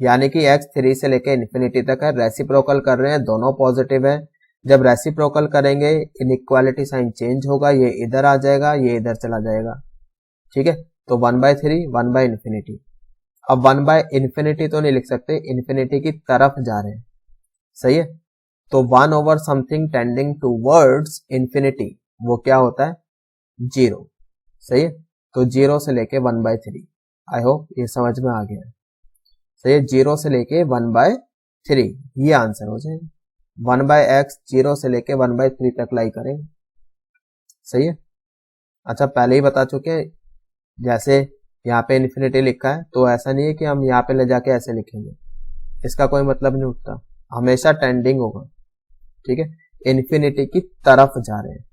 यानी कि x 3 से लेकर इन्फिनिटी तक है, रेसिप्रोकल कर रहे हैं, दोनों पॉजिटिव है। जब रेसिप्रोकल करेंगे इनइक्वालिटी साइन चेंज होगा, ये इधर आ जाएगा, ये इधर चला जाएगा। ठीक है, तो 1/3 1/इन्फिनिटी। अब 1/इन्फिनिटी तो नहीं लिख सकते, इन्फिनिटी की तरफ जा रहे हैं। सही है, तो 1 over something tending towards infinity, वो क्या होता है? 0। सही है, तो 0 से लेके 1/3। आई होप ये समझ में आ गया है। सही है, 0 से लेके 1/3 ये आंसर हो जाएगा। 1/x 0 से लेके 1/3 तक लाई करेंगे। सही है। अच्छा, पहले ही बता चुके, जैसे यहाँ पे इन्फिनिटी लिखा है तो ऐसा नहीं है कि हम यहाँ पे ले जाके ऐसे लिखेंगे, इसका कोई मतलब नहीं उठता, हमेशा टेंडिंग होगा। ठीक है, इन्फिनिटी की तरफ जा रहे हैं।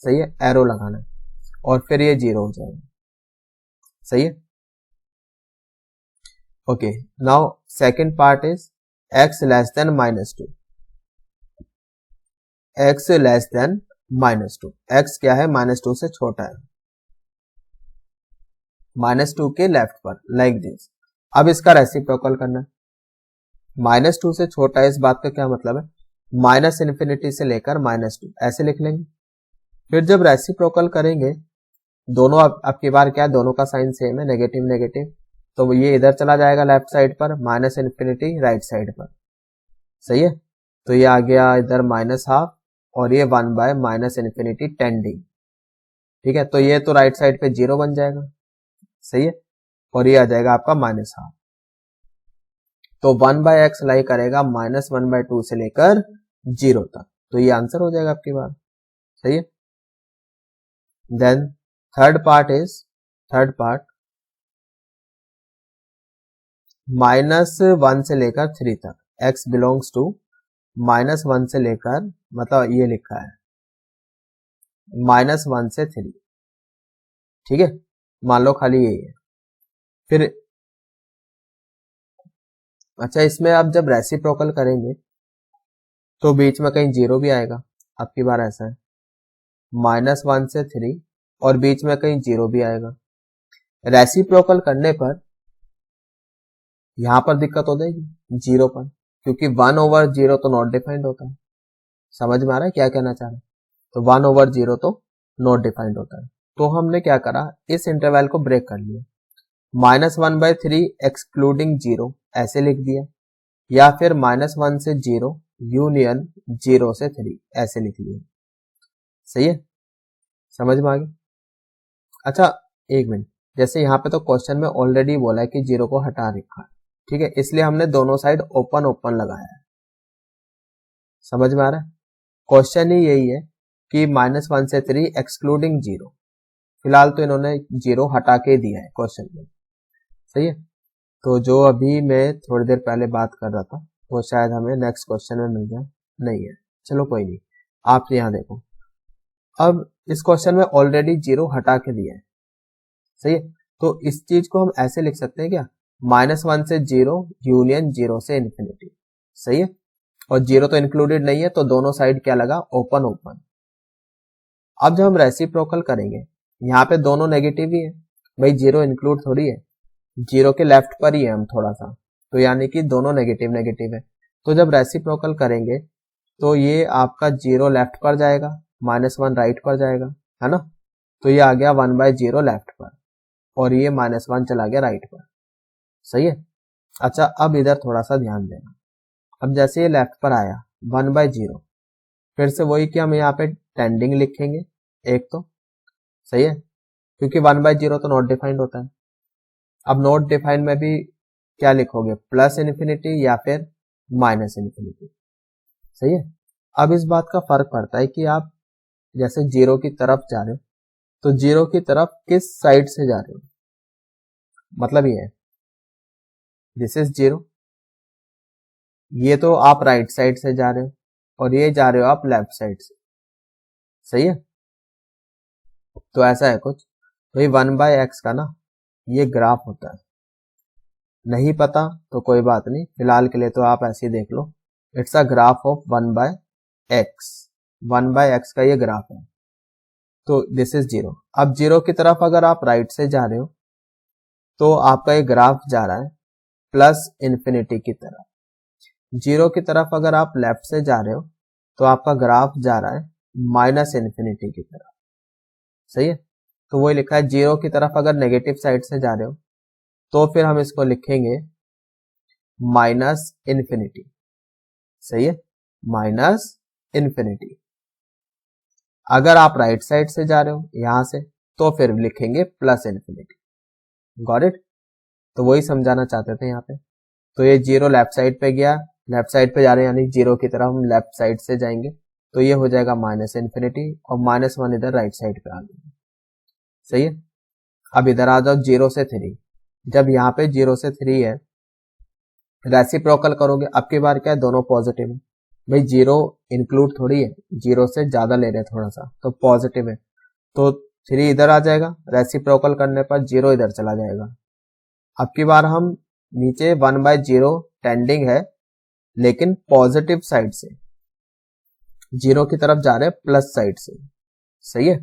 सही है, एरो लगाना है और फिर ये 0 हो जाएगा। सही है, okay. Now second part is x less than -2। x less than -2, x क्या है? -2 से छोटा है, -2 के लेफ्ट पर, लाइक दिस। अब इसका रेसिप्रोकल करना है, -2 से छोटा है, इस बात का क्या मतलब है? माइनस इन्फिनिटी से लेकर -2 ऐसे लिख लेंगे। फिर जब रेसिप्रोकल करेंगे, दोनों अब की बार क्या है? दोनों का साइन सेम है, नेगेटिव नेगेटिव, तो ये इधर चला जाएगा लेफ्ट साइड पर, माइनस इन्फिनिटी राइट साइड पर। सही है, तो ये आ गया इधर -12 और ये 1/-इन्फिनिटी टेंडिंग। ठीक है, तो ये तो राइट साइड पे 0 बन जाएगा। सही है, और ये आ जाएगा आपका -12, तो 1/x लाई करेगा -1/2 से लेकर 0 तक, तो ये आंसर हो जाएगा आपकी बार। सही है। देन थर्ड पार्ट -1 से लेकर 3 तक, x बिलोंग्स टू -1 से लेकर, मतलब ये लिखा है -1 से 3। ठीक है, मान लो खाली यही है। फिर अच्छा, इसमें आप जब रेसिप्रोकल करेंगे तो बीच में कहीं 0 भी आएगा। अब की बार ऐसा है -1 से 3 और बीच में कहीं 0 भी आएगा। रेसिप्रोकल करने पर यहां पर दिक्कत हो जाएगी 0 पर, क्योंकि 1/0 तो नॉट डिफाइंड होता है। समझ में आ रहा है क्या कहना चाह रहे हैं? तो 1/0 तो नॉट डिफाइंड होता है। तो हमने क्या करा, इस इंटरवल को ब्रेक कर लिया, -1/3 एक्सक्लूडिंग 0 ऐसे लिख दिया, या फिर -1 से 0 यूनियन 0 से 3 ऐसे लिख लिया। सही है, समझ में आ गया। अच्छा, एक मिनट, जैसे यहाँ पे तो क्वेश्चन में ऑलरेडी बोला है कि 0 को हटा रखा है, ठीक है, इसलिए हमने दोनों साइड ओपन ओपन लगाया है। समझ में आ रहा है? क्वेश्चन ही यही है कि -1 से 3 एक्सक्लूडिंग 0। फिलहाल तो इन्होंने 0 हटा के दिया है क्वेश्चन में, सही है। तो जो अभी मैं थोड़ी देर पहले बात कर रहा था वो शायद हमें नेक्स्ट क्वेश्चन में मिल जाए, नहीं है, चलो कोई नहीं। आप यहाँ देखो, अब इस क्वेश्चन में ऑलरेडी 0 हटा के दिया है, सही है। तो इस चीज को हम ऐसे लिख सकते हैं क्या, -1 से 0 यूनियन 0 से इन्फिनिटी, सही है। और 0 तो इंक्लूडेड नहीं है, तो दोनों साइड क्या लगा, ओपन ओपन। अब जब हम रेसिप्रोकल करेंगे, यहाँ पे दोनों नेगेटिव ही है भाई, 0 इंक्लूड थोड़ी है, 0 के लेफ्ट पर ही है हम थोड़ा सा, तो यानी कि दोनों नेगेटिव नेगेटिव है। तो जब रेसिप्रोकल करेंगे तो ये आपका 0 लेफ्ट पर जाएगा, -1 राइट पर जाएगा, है ना। तो ये आ गया 1/0 लेफ्ट पर, और ये -1 चला गया राइट पर, सही है। अच्छा, अब इधर थोड़ा सा ध्यान देना। अब जैसे ये लेफ्ट पर आया 1/0, फिर से वही कि हम यहाँ पे टेंडिंग लिखेंगे एक, तो सही है, क्योंकि 1/0 तो नॉट डिफाइंड होता है। अब नॉट डिफाइंड में भी क्या लिखोगे, प्लस इन्फिनिटी या फिर माइनस इन्फिनिटी, सही है। अब इस बात का फर्क पड़ता है कि आप जैसे 0 की तरफ जा रहे हो, तो 0 की तरफ किस साइड से जा रहे हो, मतलब ये है दिस इज 0, ये तो आप राइट साइड से जा रहे हो, और ये जा रहे हो आप लेफ्ट साइड से, सही है। तो ऐसा है कुछ, भाई 1/x का ना ये ग्राफ होता है, नहीं पता तो कोई बात नहीं, फिलहाल के लिए तो आप ऐसे ही देख लो, it's a graph of 1/x, 1/x का ये ग्राफ है। तो दिस इज 0। अब 0 की तरफ अगर आप राइट से जा रहे हो तो आपका ये ग्राफ जा रहा है प्लस इन्फिनिटी की तरफ। 0 की तरफ अगर आप लेफ्ट से जा रहे हो तो आपका ग्राफ जा रहा है माइनस इन्फिनिटी की तरफ, सही है। तो वही लिखा है, 0 की तरफ अगर नेगेटिव साइड से जा रहे हो तो फिर हम इसको लिखेंगे माइनस इन्फिनिटी, सही है, माइनस इन्फिनिटी। अगर आप राइट साइड से जा रहे हो यहां से, तो फिर लिखेंगे प्लस इन्फिनिटी। Got it? तो वही समझाना चाहते थे यहाँ पे। तो ये 0 लेफ्ट साइड पे गया, लेफ्ट साइड पे जा रहे हैं, यानी 0 की तरफ हम लेफ्ट साइड से जाएंगे, तो ये हो जाएगा माइनस इन्फिनिटी, और -1 इधर राइट साइड पे आ गया, सही है। अब इधर आ जाओ 0 से 3, जब यहाँ पे 0 से 3 है, रेसिप्रोकल करोगे, अब की बार क्या है, दोनों पॉजिटिव है भाई, 0 इंक्लूड थोड़ी है, 0 से ज्यादा ले रहे हैं थोड़ा सा, तो पॉजिटिव है, तो 3 इधर आ जाएगा, रेसिप्रोकल करने पर 0 इधर चला जाएगा। अब की बार हम नीचे 1/0 टेंडिंग है, लेकिन पॉजिटिव साइड से, 0 की तरफ जा रहे हैं प्लस साइड से, सही है।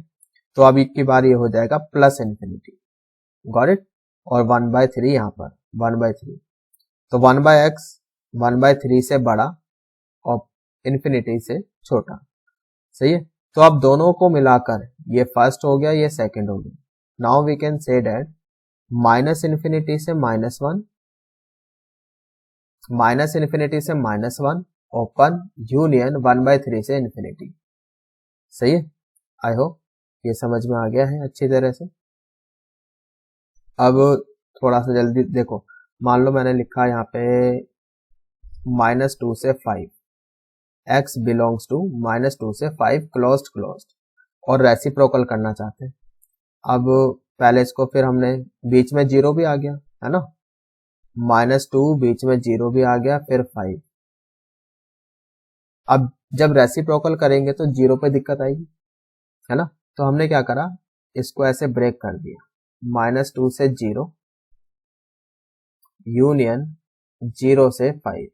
तो अब की बार ये हो जाएगा प्लस इन्फिनिटी, गॉट इट। और 1/3 यहाँ पर 1/3, तो 1/x 1/3 से बड़ा और इन्फिनिटी से छोटा, सही है। तो अब दोनों को मिलाकर ये फर्स्ट हो गया, ये सेकंड हो गया। Now we can say that minus infinity से -1, माइनस इन्फिनिटी से -1 ओपन यूनियन 1/3 से इन्फिनिटी, सही है। आई होप ये समझ में आ गया है अच्छी तरह से। अब थोड़ा सा जल्दी देखो, मान लो मैंने लिखा यहाँ पे -2 से 5, x बिलोंग्स टू -2 से 5 क्लोज्ड, और रेसिप्रोकल करना चाहते हैं। अब पहले इसको, फिर हमने बीच में 0 भी आ गया है ना, -2 बीच में 0 भी आ गया, फिर 5। अब जब रेसिप्रोकल करेंगे तो 0 पे दिक्कत आएगी, है ना। तो हमने क्या करा, इसको ऐसे ब्रेक कर दिया, -2 से 0 यूनियन 0 से 5,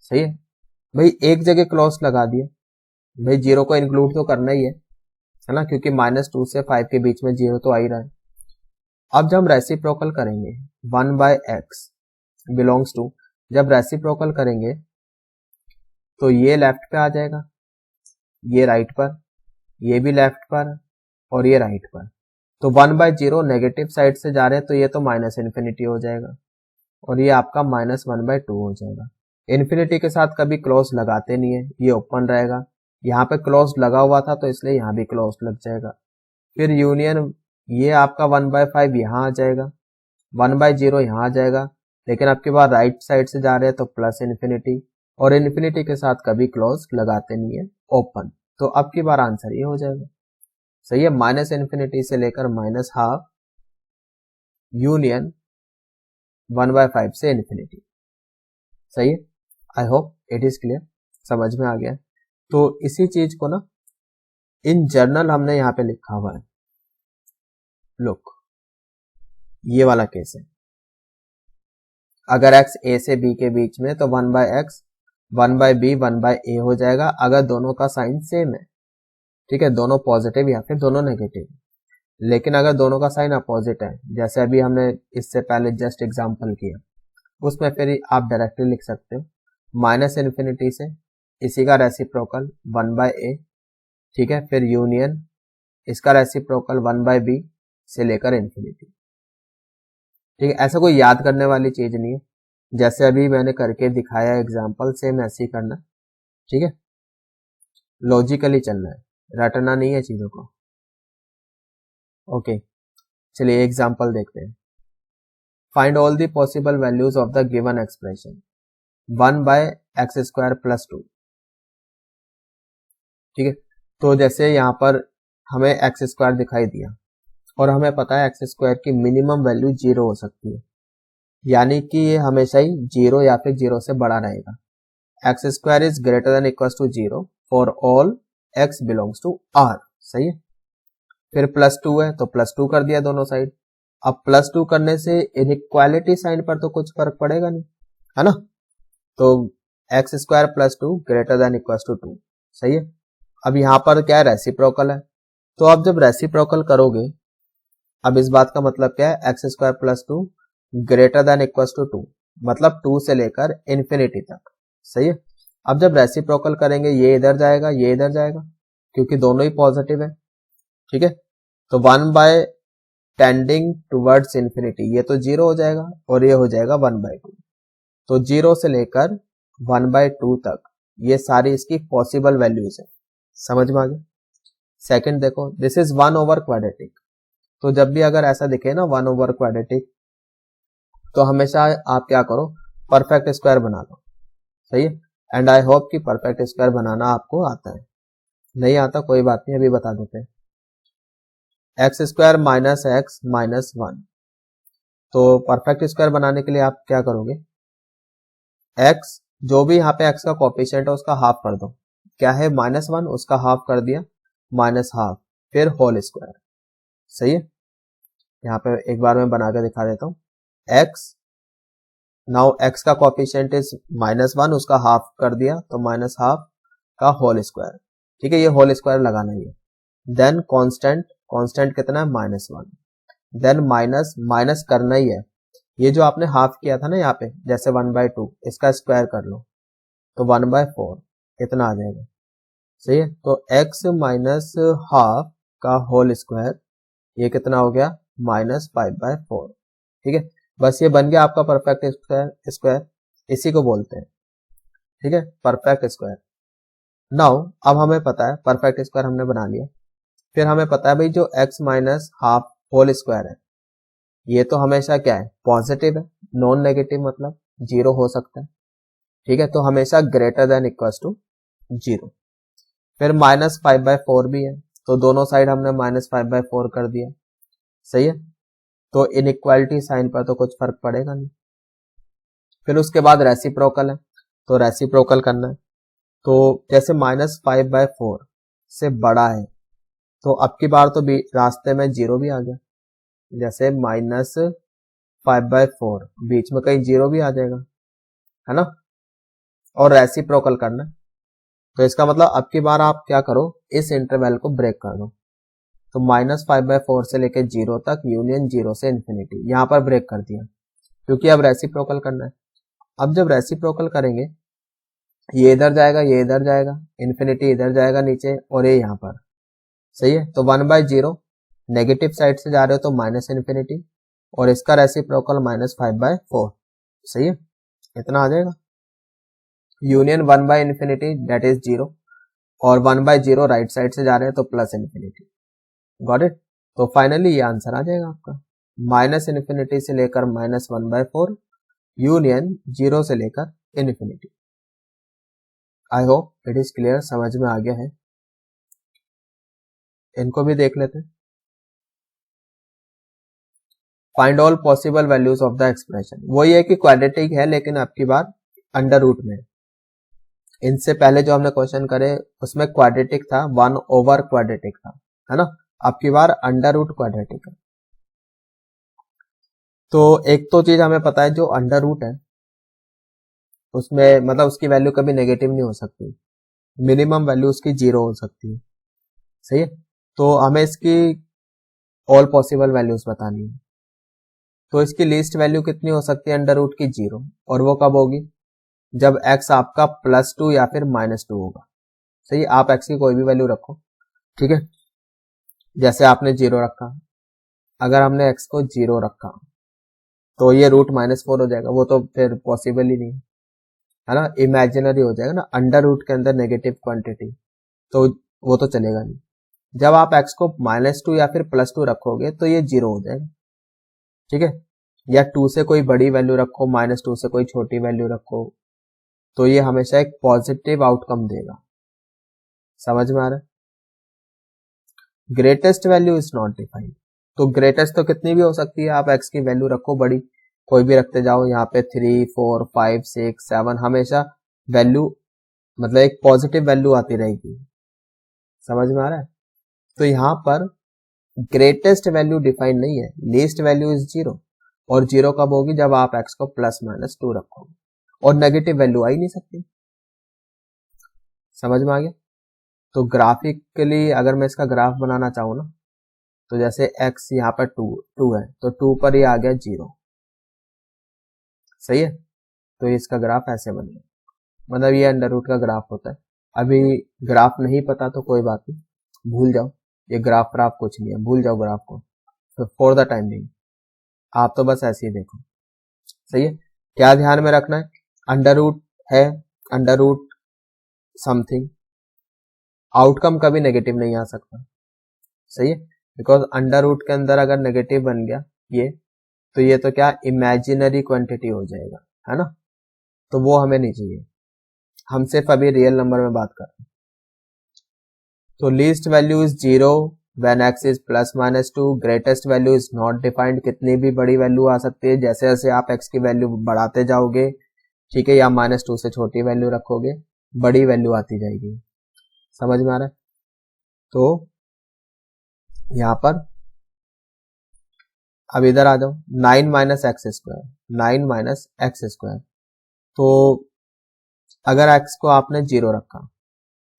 सही है भाई। एक जगह क्लॉज लगा दिया भाई, 0 को इंक्लूड तो करना ही है ना, क्योंकि -2 से 5 के बीच में 0 तो आ ही रहा है। अब जब हम रेसिप्रोकल करेंगे 1/x बिलोंग्स टू, जब रेसिप्रोकल करेंगे तो ये लेफ्ट पे आ जाएगा, ये राइट पर, ये भी लेफ्ट पर, और ये राइट पर। तो 1/0 नेगेटिव साइड से जा रहे हैं, तो ये तो माइनस इन्फिनिटी हो जाएगा, और ये आपका -1/2 हो जाएगा। इन्फिनिटी के साथ कभी क्लोज लगाते नहीं है, ये ओपन रहेगा। यहाँ पे क्लोज लगा हुआ था तो इसलिए यहाँ भी क्लोज लग जाएगा। फिर यूनियन ये आपका 1/5 यहाँ आ जाएगा, 1/0 यहाँ आ जाएगा, लेकिन आपके पास राइट साइड से जा रहे हैं तो प्लस इन्फिनिटी, और इन्फिनिटी के साथ कभी क्लोज लगाते नहीं है, ओपन। तो अब की बार आंसर ये हो जाएगा। सही है, माइनस इन्फिनिटी से लेकर -12 यूनियन 1/5 से इन्फिनिटी। सही है, I hope it is clear, समझ में आ गया। तो इसी चीज को ना इन जर्नल हमने यहाँ पे लिखा हुआ है, लुक ये वाला केस है। अगर x a से b के बीच में तो 1/x 1/b 1/a हो जाएगा, अगर दोनों का साइन सेम है। ठीक है, दोनों पॉजिटिव या फिर दोनों नेगेटिव। लेकिन अगर दोनों का साइन अपोजिट है, जैसे अभी हमने इससे पहले जस्ट एग्जांपल किया, उसमें फिर आप डायरेक्टली लिख सकते हो माइनस इन्फिनिटी से इसी का रेसिप्रोकल 1/a, ठीक है, फिर यूनियन इसका रेसिप्रोकल 1/b से लेकर इन्फिनिटी। ठीक है, ऐसा कोई याद करने वाली चीज नहीं है, जैसे अभी मैंने करके दिखाया एग्जांपल, सेम ऐसे ही करना। ठीक है, लॉजिकली चलना है, रटना नहीं है चीजों को। ओके, चलिए एग्जांपल देखते हैं। Find all the possible values of the given expression 1/x² + 2। ठीक है, तो जैसे यहाँ पर हमें x² दिखाई दिया और हमें पता है x² की मिनिमम वैल्यू 0 हो सकती है, यानी कि ये हमेशा ही 0 या फिर 0 से बड़ा रहेगा। x² is greater than equal to 0 for all x belongs to r। सही है, फिर +2 है तो +2 कर दिया दोनों साइड। अब +2 करने से इनइक्वालिटी साइन पर तो कुछ फर्क पड़ेगा नहीं, है ना। तो x² + 2 greater than equal to 2। सही है, अब यहाँ पर क्या है, रेसिप्रोकल है। तो अब जब रेसिप्रोकल करोगे, अब इस बात का मतलब क्या है, x² + 2 greater than equal to 2, मतलब 2 से लेकर इन्फिनिटी तक। सही है, अब जब रेसिप्रोकल करेंगे ये इधर जाएगा, ये इधर जाएगा, क्योंकि दोनों ही पॉजिटिव है। ठीक है, तो 1 टेंडिंग टूवर्ड्स इन्फिनिटी, ये तो 0 हो जाएगा और ये हो जाएगा 1/2। तो 0 से लेकर 1/2 तक ये सारी इसकी पॉसिबल वैल्यूज है। समझ में आ गया। सेकंड देखो, दिस इज 1/क्वाड्रेटिक। तो जब भी अगर ऐसा दिखे ना 1/क्वाड्रेटिक, तो हमेशा आप क्या करो, परफेक्ट स्क्वायर बना लो। सही है, एंड आई होप कि परफेक्ट स्क्वायर बनाना आपको आता है। नहीं आता कोई बात नहीं, अभी बता देते हैं। x² - x - 1। तो परफेक्ट स्क्वायर बनाने के लिए आप क्या करोगे, x जो भी यहाँ पे x का कोफिशिएंट है उसका हाफ कर दो। क्या है, -1, उसका हाफ कर दिया, -12, फिर होल स्क्वायर। सही है, यहाँ पे एक बार मैं बना के दिखा देता हूँ। x नाउ x का कोफिशिएंट इज -1, उसका हाफ कर दिया तो -12 का होल स्क्वायर। ठीक है, ये होल स्क्वायर लगाना ही है। देन कांस्टेंट कितना है, -1। देन माइनस करना ही है, ये जो आपने हाफ किया था ना यहाँ पे, जैसे 1/2, इसका स्क्वायर कर लो तो 1/4 कितना आ जाएगा। सही है, तो x - ½ का होल स्क्वायर, ये कितना हो गया, -5/4। ठीक है, बस ये बन गया आपका परफेक्ट स्क्वायर, इसी को बोलते हैं। ठीक है, परफेक्ट स्क्वायर। नाउ अब हमें पता है परफेक्ट स्क्वायर हमने बना लिया, फिर हमें पता है भाई जो x - ½ होल स्क्वायर है, ये तो हमेशा क्या है, पॉजिटिव है, नॉन नेगेटिव मतलब 0 हो सकता है। ठीक है, तो हमेशा ग्रेटर देन इक्वल टू 0। फिर -5/4 भी है, तो दोनों साइड हमने -5/4 कर दिया। सही है, तो इनइक्वालिटी साइन पर तो कुछ फर्क पड़ेगा नहीं। फिर उसके बाद रेसिप्रोकल है, तो रेसिप्रोकल करना है। तो जैसे -5/4 से बड़ा है, तो अब की बार तो रास्ते में 0 भी आ गया, जैसे -5/4 बीच में कहीं 0 भी आ जाएगा, है ना। और रेसिप्रोकल करना, तो इसका मतलब अब की बार आप क्या करो, इस इंटरवल को ब्रेक कर दो। तो -5/4 से लेकर 0 तक यूनियन 0 से इन्फिनिटी, यहां पर ब्रेक कर दिया, क्योंकि अब रेसिप्रोकल करना है। अब जब रेसिप्रोकल करेंगे, ये इधर जाएगा, ये इधर जाएगा, इन्फिनिटी इधर जाएगा नीचे, और ये यहाँ पर। सही है, तो 1/0 नेगेटिव साइड से जा रहे हो तो -इन्फिनिटी, और इसका रेसिप्रोकल -5/4। सही है, इतना आ जाएगा। यूनियन 1/इन्फिनिटी दैट इज 0, और 1/0 राइट साइड से जा रहे हैं तो +इन्फिनिटी। Got it. तो फाइनली ये आंसर आ जाएगा आपका -इन्फिनिटी से लेकर -1/4 यूनियन 0 से लेकर infinity. I hope it is clear, समझ में आ गया है। इनको भी देख लेते हैं। Find all possible values of the expression. वही है कि क्वाड्रेटिक है लेकिन आपकी बार अंडर रूट में। इनसे पहले जो हमने क्वेश्चन करे उसमें क्वाड्रेटिक था, 1/, क्वाड्रेटिक था, है ना। आपकी बार अंडर रूट क्वाड्रेटिक है। तो एक तो चीज हमें पता है, जो अंडर रूट है उसमें मतलब उसकी वैल्यू कभी नेगेटिव नहीं हो सकती, मिनिमम वैल्यू उसकी 0 हो सकती है। सही है। तो हमें इसकी ऑल पॉसिबल वैल्यूज बतानी है। तो इसकी लीस्ट वैल्यू कितनी हो सकती है अंडर रूट की? 0। और वो कब होगी? जब x आपका +2 या फिर -2 होगा। सही, आप x की कोई भी वैल्यू रखो, ठीक है। जैसे आपने 0 रखा, अगर हमने x को 0 रखा तो ये रूट -4 हो जाएगा, वो तो फिर पॉसिबल ही नहीं है ना, इमेजिनरी हो जाएगा ना, अंडर रूट के अंदर नेगेटिव क्वांटिटी, तो वो तो चलेगा नहीं। जब आप x को -2 या फिर +2 रखोगे तो ये 0 हो जाएगा, ठीक है। या 2 से कोई बड़ी वैल्यू रखो, -2 से कोई छोटी वैल्यू रखो, तो ये हमेशा एक पॉजिटिव आउटकम देगा। समझ में आ रहा है? Greatest value is not defined. तो ग्रेटेस्ट तो कितनी भी हो सकती है, आप x की वैल्यू रखो बड़ी, कोई भी रखते जाओ, यहाँ पे 3, 4, 5, 6, 7, हमेशा वैल्यू मतलब एक पॉजिटिव वैल्यू आती रहेगी। समझ में आ रहा है? तो यहाँ पर ग्रेटेस्ट वैल्यू डिफाइंड नहीं है, लीस्ट वैल्यू इज 0। और 0 कब होगी? जब आप x को +-2 रखोगे, और नेगेटिव वैल्यू आ ही नहीं सकती। समझ में आ गया? तो ग्राफिकली अगर मैं इसका ग्राफ बनाना चाहूँ ना, तो जैसे x यहाँ पर 2 है, तो 2 पर ये आ गया 0। सही है। तो इसका ग्राफ ऐसे बनेगा, मतलब ये अंडर रूट का ग्राफ होता है। अभी ग्राफ नहीं पता तो कोई बात नहीं, भूल जाओ, ये ग्राफ कुछ नहीं है, भूल जाओ ग्राफ को। तो फॉर द टाइम बिंग आप तो बस ऐसे ही देखो। सही है। क्या ध्यान में रखना है? अंडर रूट है, अंडर रूट समथिंग, आउटकम कभी नेगेटिव नहीं आ सकता। सही है। बिकॉज अंडर रूट के अंदर अगर नेगेटिव बन गया ये, तो ये तो क्या इमेजिनरी क्वांटिटी हो जाएगा, है ना। तो वो हमें नहीं चाहिए, हम सिर्फ अभी रियल नंबर में बात कर रहे हैं। तो least value is 0 when x is +-2, greatest value is not defined. कितनी भी बड़ी वैल्यू आ सकती है, जैसे जैसे आप x की वैल्यू बढ़ाते जाओगे, ठीक है, या -2 से छोटी वैल्यू रखोगे, बड़ी वैल्यू आती जाएगी। समझ में आ रहा है? तो यहां पर अब इधर आ जाओ, 9 - x², 9 - x²। तो अगर x को आपने 0 रखा,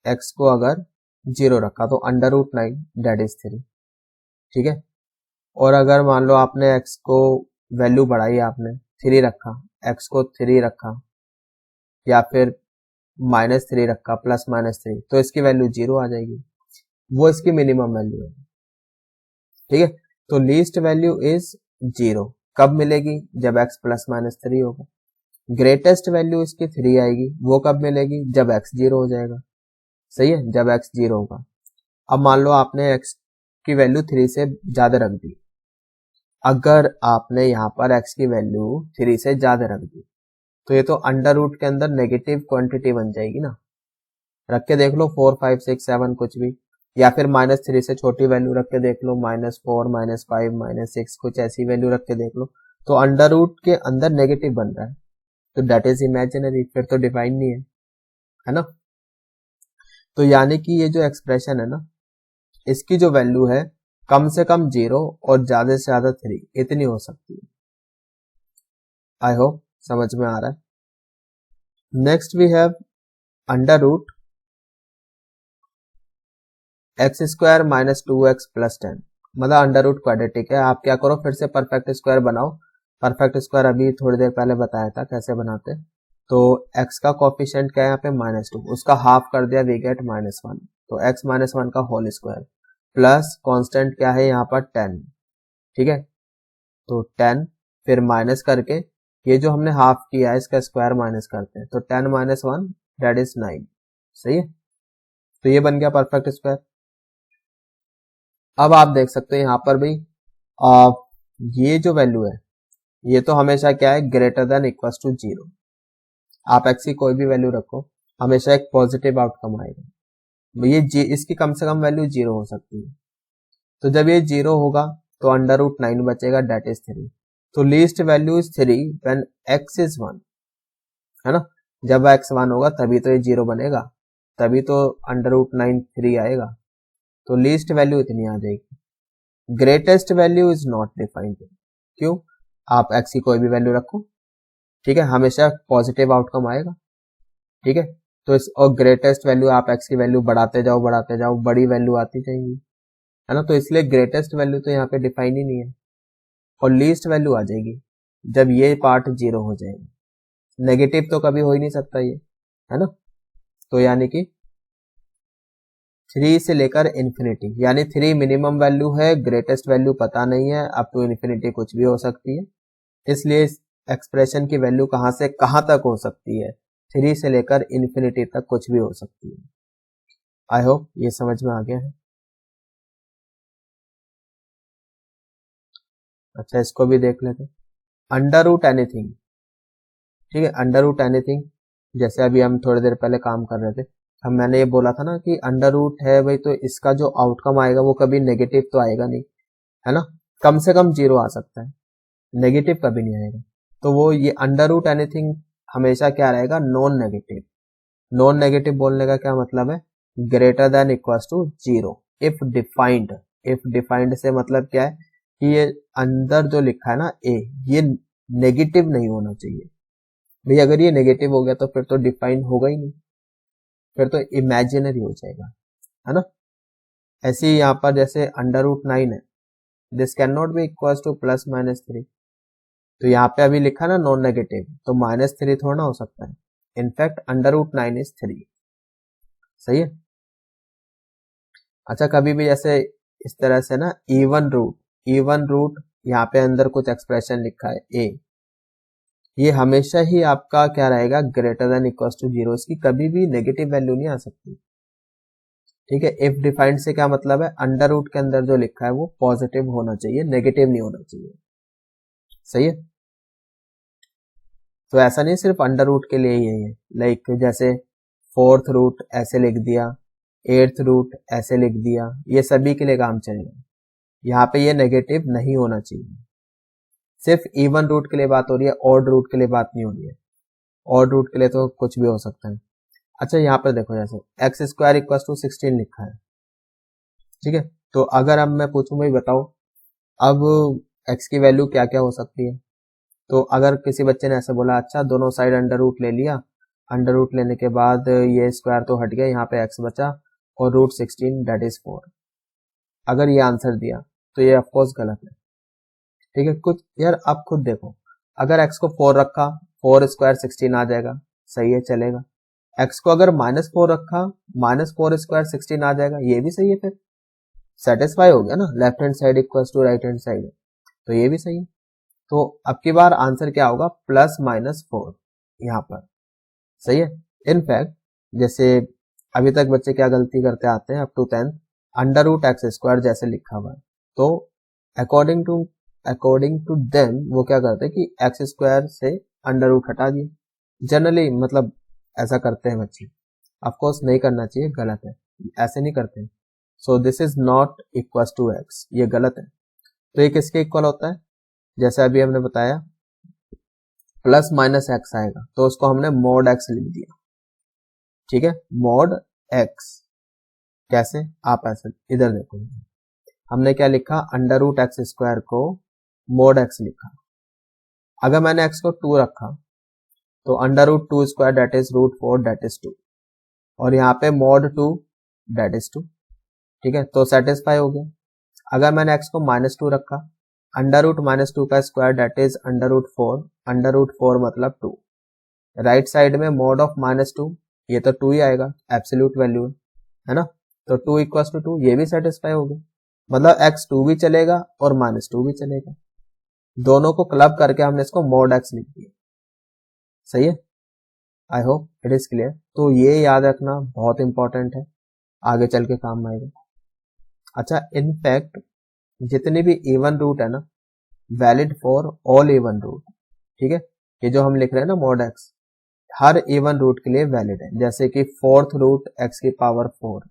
x को अगर 0 रखा तो √9 दैट इज 3, ठीक है। और अगर मान लो आपने x को वैल्यू बढ़ाई, आपने 3 रखा, x को 3 रखा या फिर -3 रखा, +-3, तो इसकी वैल्यू 0 आ जाएगी, वो इसकी मिनिमम वैल्यू है, ठीक है। तो लीस्ट वैल्यू इज 0 कब मिलेगी? जब x +-3 होगा। ग्रेटेस्ट वैल्यू इसकी 3 आएगी, वो कब मिलेगी? जब x 0 हो जाएगा। सही है, जब x 0 होगा। अब मान लो आपने x की वैल्यू 3 से ज्यादा रख दी, अगर आपने यहाँ पर x की वैल्यू 3 से ज्यादा रख दी, तो ये तो अंडर रूट के अंदर नेगेटिव क्वांटिटी बन जाएगी ना। रख के देख लो 4, 5, 6, 7 कुछ भी, या फिर -3 से छोटी वैल्यू रख के देख लो, -4, -5, -6 कुछ ऐसी वैल्यू रख के देख लो, तो अंडर रूट के अंदर नेगेटिव बन रहा है, तो दैट इज इमेजिनरी, फिर तो डिफाइन नहीं है ना। तो यानी कि ये जो एक्सप्रेशन है ना, इसकी जो वैल्यू है कम से कम 0 और ज्यादा से ज्यादा 3 इतनी हो सकती है। आई होप समझ में आ रहा है। Next we have under root x² - 2x + 10, मतलब अंडर रूट क्वाड्रेटिक है। आप क्या करो, फिर से परफेक्ट स्क्वायर बनाओ। परफेक्ट स्क्वायर अभी थोड़ी देर पहले बताया था कैसे बनाते। तो x का कोफिशिएंट क्या है यहाँ पे? -2, उसका हाफ कर दिया, वी गेट -1। तो x - 1 का होल स्क्वायर प्लस कांस्टेंट क्या है यहाँ पर? 10, ठीक है। तो 10 फिर माइनस करके ये जो हमने हाफ किया है इसका स्क्वायर माइनस करते हैं, तो 10 - 1 दैट इज 9। सही है। तो ये बन गया परफेक्ट स्क्वायर। अब आप देख सकते हैं यहाँ पर भी आ, ये जो वैल्यू है ये तो हमेशा क्या है, ग्रेटर देन इक्वल्स टू 0। आप एक्स की कोई भी वैल्यू रखो हमेशा एक पॉजिटिव आउटकम आएगा। इसकी कम से कम वैल्यू 0 हो सकती है। तो जब ये 0 होगा तो अंडर रूट 9 बचेगा, डेट इज 3। तो least value is 3 when x is 1, है ना। जब x 1 होगा तभी तो ये 0 बनेगा, तभी तो अंडर रूट 9 3 आएगा। तो लीस्ट वैल्यू इतनी आ जाएगी। Greatest value is not defined. क्यों? आप x की कोई भी वैल्यू रखो, ठीक है, हमेशा पॉजिटिव आउटकम आएगा, ठीक है। तो इस और ग्रेटेस्ट वैल्यू, आप x की वैल्यू बढ़ाते जाओ, बड़ी वैल्यू आती जाएंगी, है ना। तो इसलिए ग्रेटेस्ट वैल्यू तो यहाँ पे डिफाइन ही नहीं है। और लीस्ट वैल्यू आ जाएगी जब ये पार्ट 0 हो जाएगा। नेगेटिव तो कभी हो ही नहीं सकता ये, है ना। तो यानी कि 3 से लेकर इन्फिनिटी, यानी 3 मिनिमम वैल्यू है, ग्रेटेस्ट वैल्यू पता नहीं है, अप टू इन्फिनिटी कुछ भी हो सकती है। इसलिए इस एक्सप्रेशन की वैल्यू कहां से कहां तक हो सकती है, 3 से लेकर इन्फिनिटी तक कुछ भी हो सकती है। आई होप ये समझ में आ गया है। अच्छा, इसको भी देख लेते। अंडर रूट एनीथिंग, ठीक है, अंडर रूट एनीथिंग। जैसे अभी हम थोड़ी देर पहले काम कर रहे थे, हम मैंने ये बोला था ना कि अंडर रूट है भाई, तो इसका जो आउटकम आएगा वो कभी नेगेटिव तो आएगा नहीं, है ना। कम से कम 0 आ सकता है, नेगेटिव कभी नहीं आएगा। तो वो ये अंडर रूट एनीथिंग हमेशा क्या रहेगा, नॉन नेगेटिव। नॉन नेगेटिव बोलने का क्या मतलब है, greater than equals to 0 if defined. If defined से मतलब क्या है कि ये अंदर जो लिखा है ना ए, ये नेगेटिव नहीं होना चाहिए भाई। अगर ये नेगेटिव हो गया तो फिर तो डिफाइंड होगा ही नहीं, फिर तो इमेजिनरी हो जाएगा, है ना। ऐसे ही यहाँ पर जैसे अंडर रूट 9 है, this can not be equals to +-3। तो यहाँ पे अभी लिखा ना नॉन नेगेटिव, तो -3 थोड़ा ना हो सकता है। इनफैक्ट अंडर रूट 9 इज 3, सही है। अच्छा, कभी भी जैसे इस तरह से ना इवन रूट यहाँ पे अंदर कुछ एक्सप्रेशन लिखा है ए, ये हमेशा ही आपका क्या रहेगा, ग्रेटर देन इक्वल्स टू 0। इसकी कभी भी नेगेटिव वैल्यू नहीं आ सकती, ठीक है। इफ डिफाइंड से क्या मतलब है, अंडर रूट के अंदर जो लिखा है वो पॉजिटिव होना चाहिए, नेगेटिव नहीं होना चाहिए, सही है। तो ऐसा नहीं सिर्फ अंडर रूट के लिए ही है, लाइक जैसे 4th रूट ऐसे लिख दिया, 8th रूट ऐसे लिख दिया, ये सभी के लिए काम चलेगा। यहाँ पे ये नेगेटिव नहीं होना चाहिए। सिर्फ इवन रूट के लिए बात हो रही है, ऑड रूट के लिए बात नहीं हो रही है। ऑड रूट के लिए तो कुछ भी हो सकता है। अच्छा, यहाँ पर देखो जैसे x² इक्वल्स टू 16 लिखा है, ठीक है। तो अगर अब मैं पूछूं भाई बताओ अब x की वैल्यू क्या क्या हो सकती है, तो अगर किसी बच्चे ने ऐसे बोला, अच्छा दोनों साइड अंडर रूट ले लिया, अंडर रूट लेने के बाद ये स्क्वायर तो हट गया, यहाँ पे x बचा और √16 दैट इज 4। अगर ये आंसर दिया तो ये ऑफकोर्स गलत है, ठीक है। कुछ यार आप खुद देखो, अगर x को 4 रखा, 4² 16 आ जाएगा, सही है, चलेगा। x को अगर -4 रखा, -4² 16 आ जाएगा, ये भी सही है, फिर सेटिस्फाई हो गया ना, left hand side equals to right hand side, तो ये भी सही है। तो अब की बार आंसर क्या होगा, +-4 यहाँ पर, सही है। इनफैक्ट जैसे अभी तक बच्चे क्या गलती करते आते हैं up to 10th, under root x² जैसे लिखा हुआ है, तो अकॉर्डिंग टू देम वो क्या करते हैं कि x² से अंडर रूट हटा दिए। जनरली मतलब ऐसा करते हैं बच्चे, ऑफकोर्स नहीं करना चाहिए, गलत है, ऐसे नहीं करते। So this is not equal to x, ये गलत है। तो ये किसके इक्वल होता है, जैसे अभी हमने बताया +-x आएगा तो उसको हमने mod x लिख दिया, ठीक है, mod x। कैसे, आप ऐसे इधर देखो, हमने क्या लिखा, अंडर रूट x² को mod x लिखा। अगर मैंने x को 2 रखा तो under root 2² that is √4 that is 2, और यहाँ पे mod 2 दैट इज 2, ठीक है, तो सेटिस्फाई हो गया। अगर मैंने x को -2 रखा, अंडर रूट -2 का square that is under root 4 मतलब 2। राइट साइड में mod ऑफ -2, ये तो 2 ही आएगा, एब्सोल्यूट वैल्यू है ना। तो 2 इक्वल्स टू 2, ये भी सेटिस्फाई हो गया। मतलब x 2 भी चलेगा और -2 भी चलेगा, दोनों को क्लब करके हमने इसको mod x लिख दिया, सही है। I hope it is clear. तो ये याद रखना बहुत इंपॉर्टेंट है, आगे चल के काम आएगा। अच्छा, इनफैक्ट जितने भी इवन रूट है ना, valid for all even root, ठीक है। ये जो हम लिख रहे हैं ना मॉड एक्स, हर इवन रूट के लिए वैलिड है। जैसे कि फोर्थ रूट एक्स की पावर 4,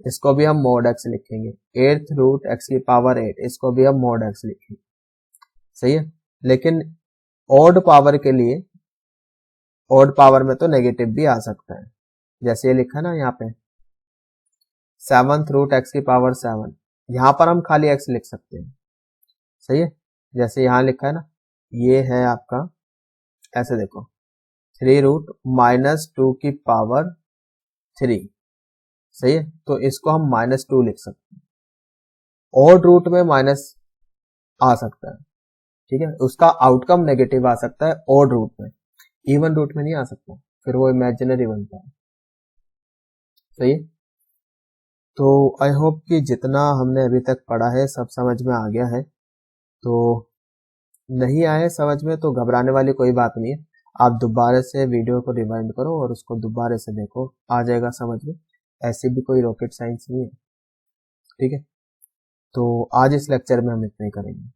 इसको भी हम मॉड एक्स लिखेंगे। एट्थ रूट एक्स की पावर 8, इसको भी हम मॉड एक्स लिखेंगे, सही है। लेकिन ऑड पावर के लिए, ऑड पावर में तो नेगेटिव भी आ सकता है, जैसे ये लिखा है ना यहाँ पे, सेवंथ रूट एक्स की पावर 7, यहां पर हम खाली एक्स लिख सकते हैं, सही है। जैसे यहां लिखा है ना, ये है आपका, ऐसे देखो, 3 रूट -2 की पावर 3, सही है। तो इसको हम -2 लिख सकते हैं। ऑड रूट में माइनस आ सकता है, ठीक है, उसका आउटकम नेगेटिव आ सकता है ऑड रूट में, इवन रूट में नहीं आ सकता, फिर वो इमेजिनरी बनता है, सही है। तो आई होप कि जितना हमने अभी तक पढ़ा है सब समझ में आ गया है। तो नहीं आए समझ में तो घबराने वाली कोई बात नहीं है, आप दोबारा से वीडियो को रिवाइंड करो और उसको दोबारा से देखो, आ जाएगा समझ में। ऐसी भी कोई रॉकेट साइंस नहीं है, ठीक है। तो आज इस लेक्चर में हम इतना ही करेंगे।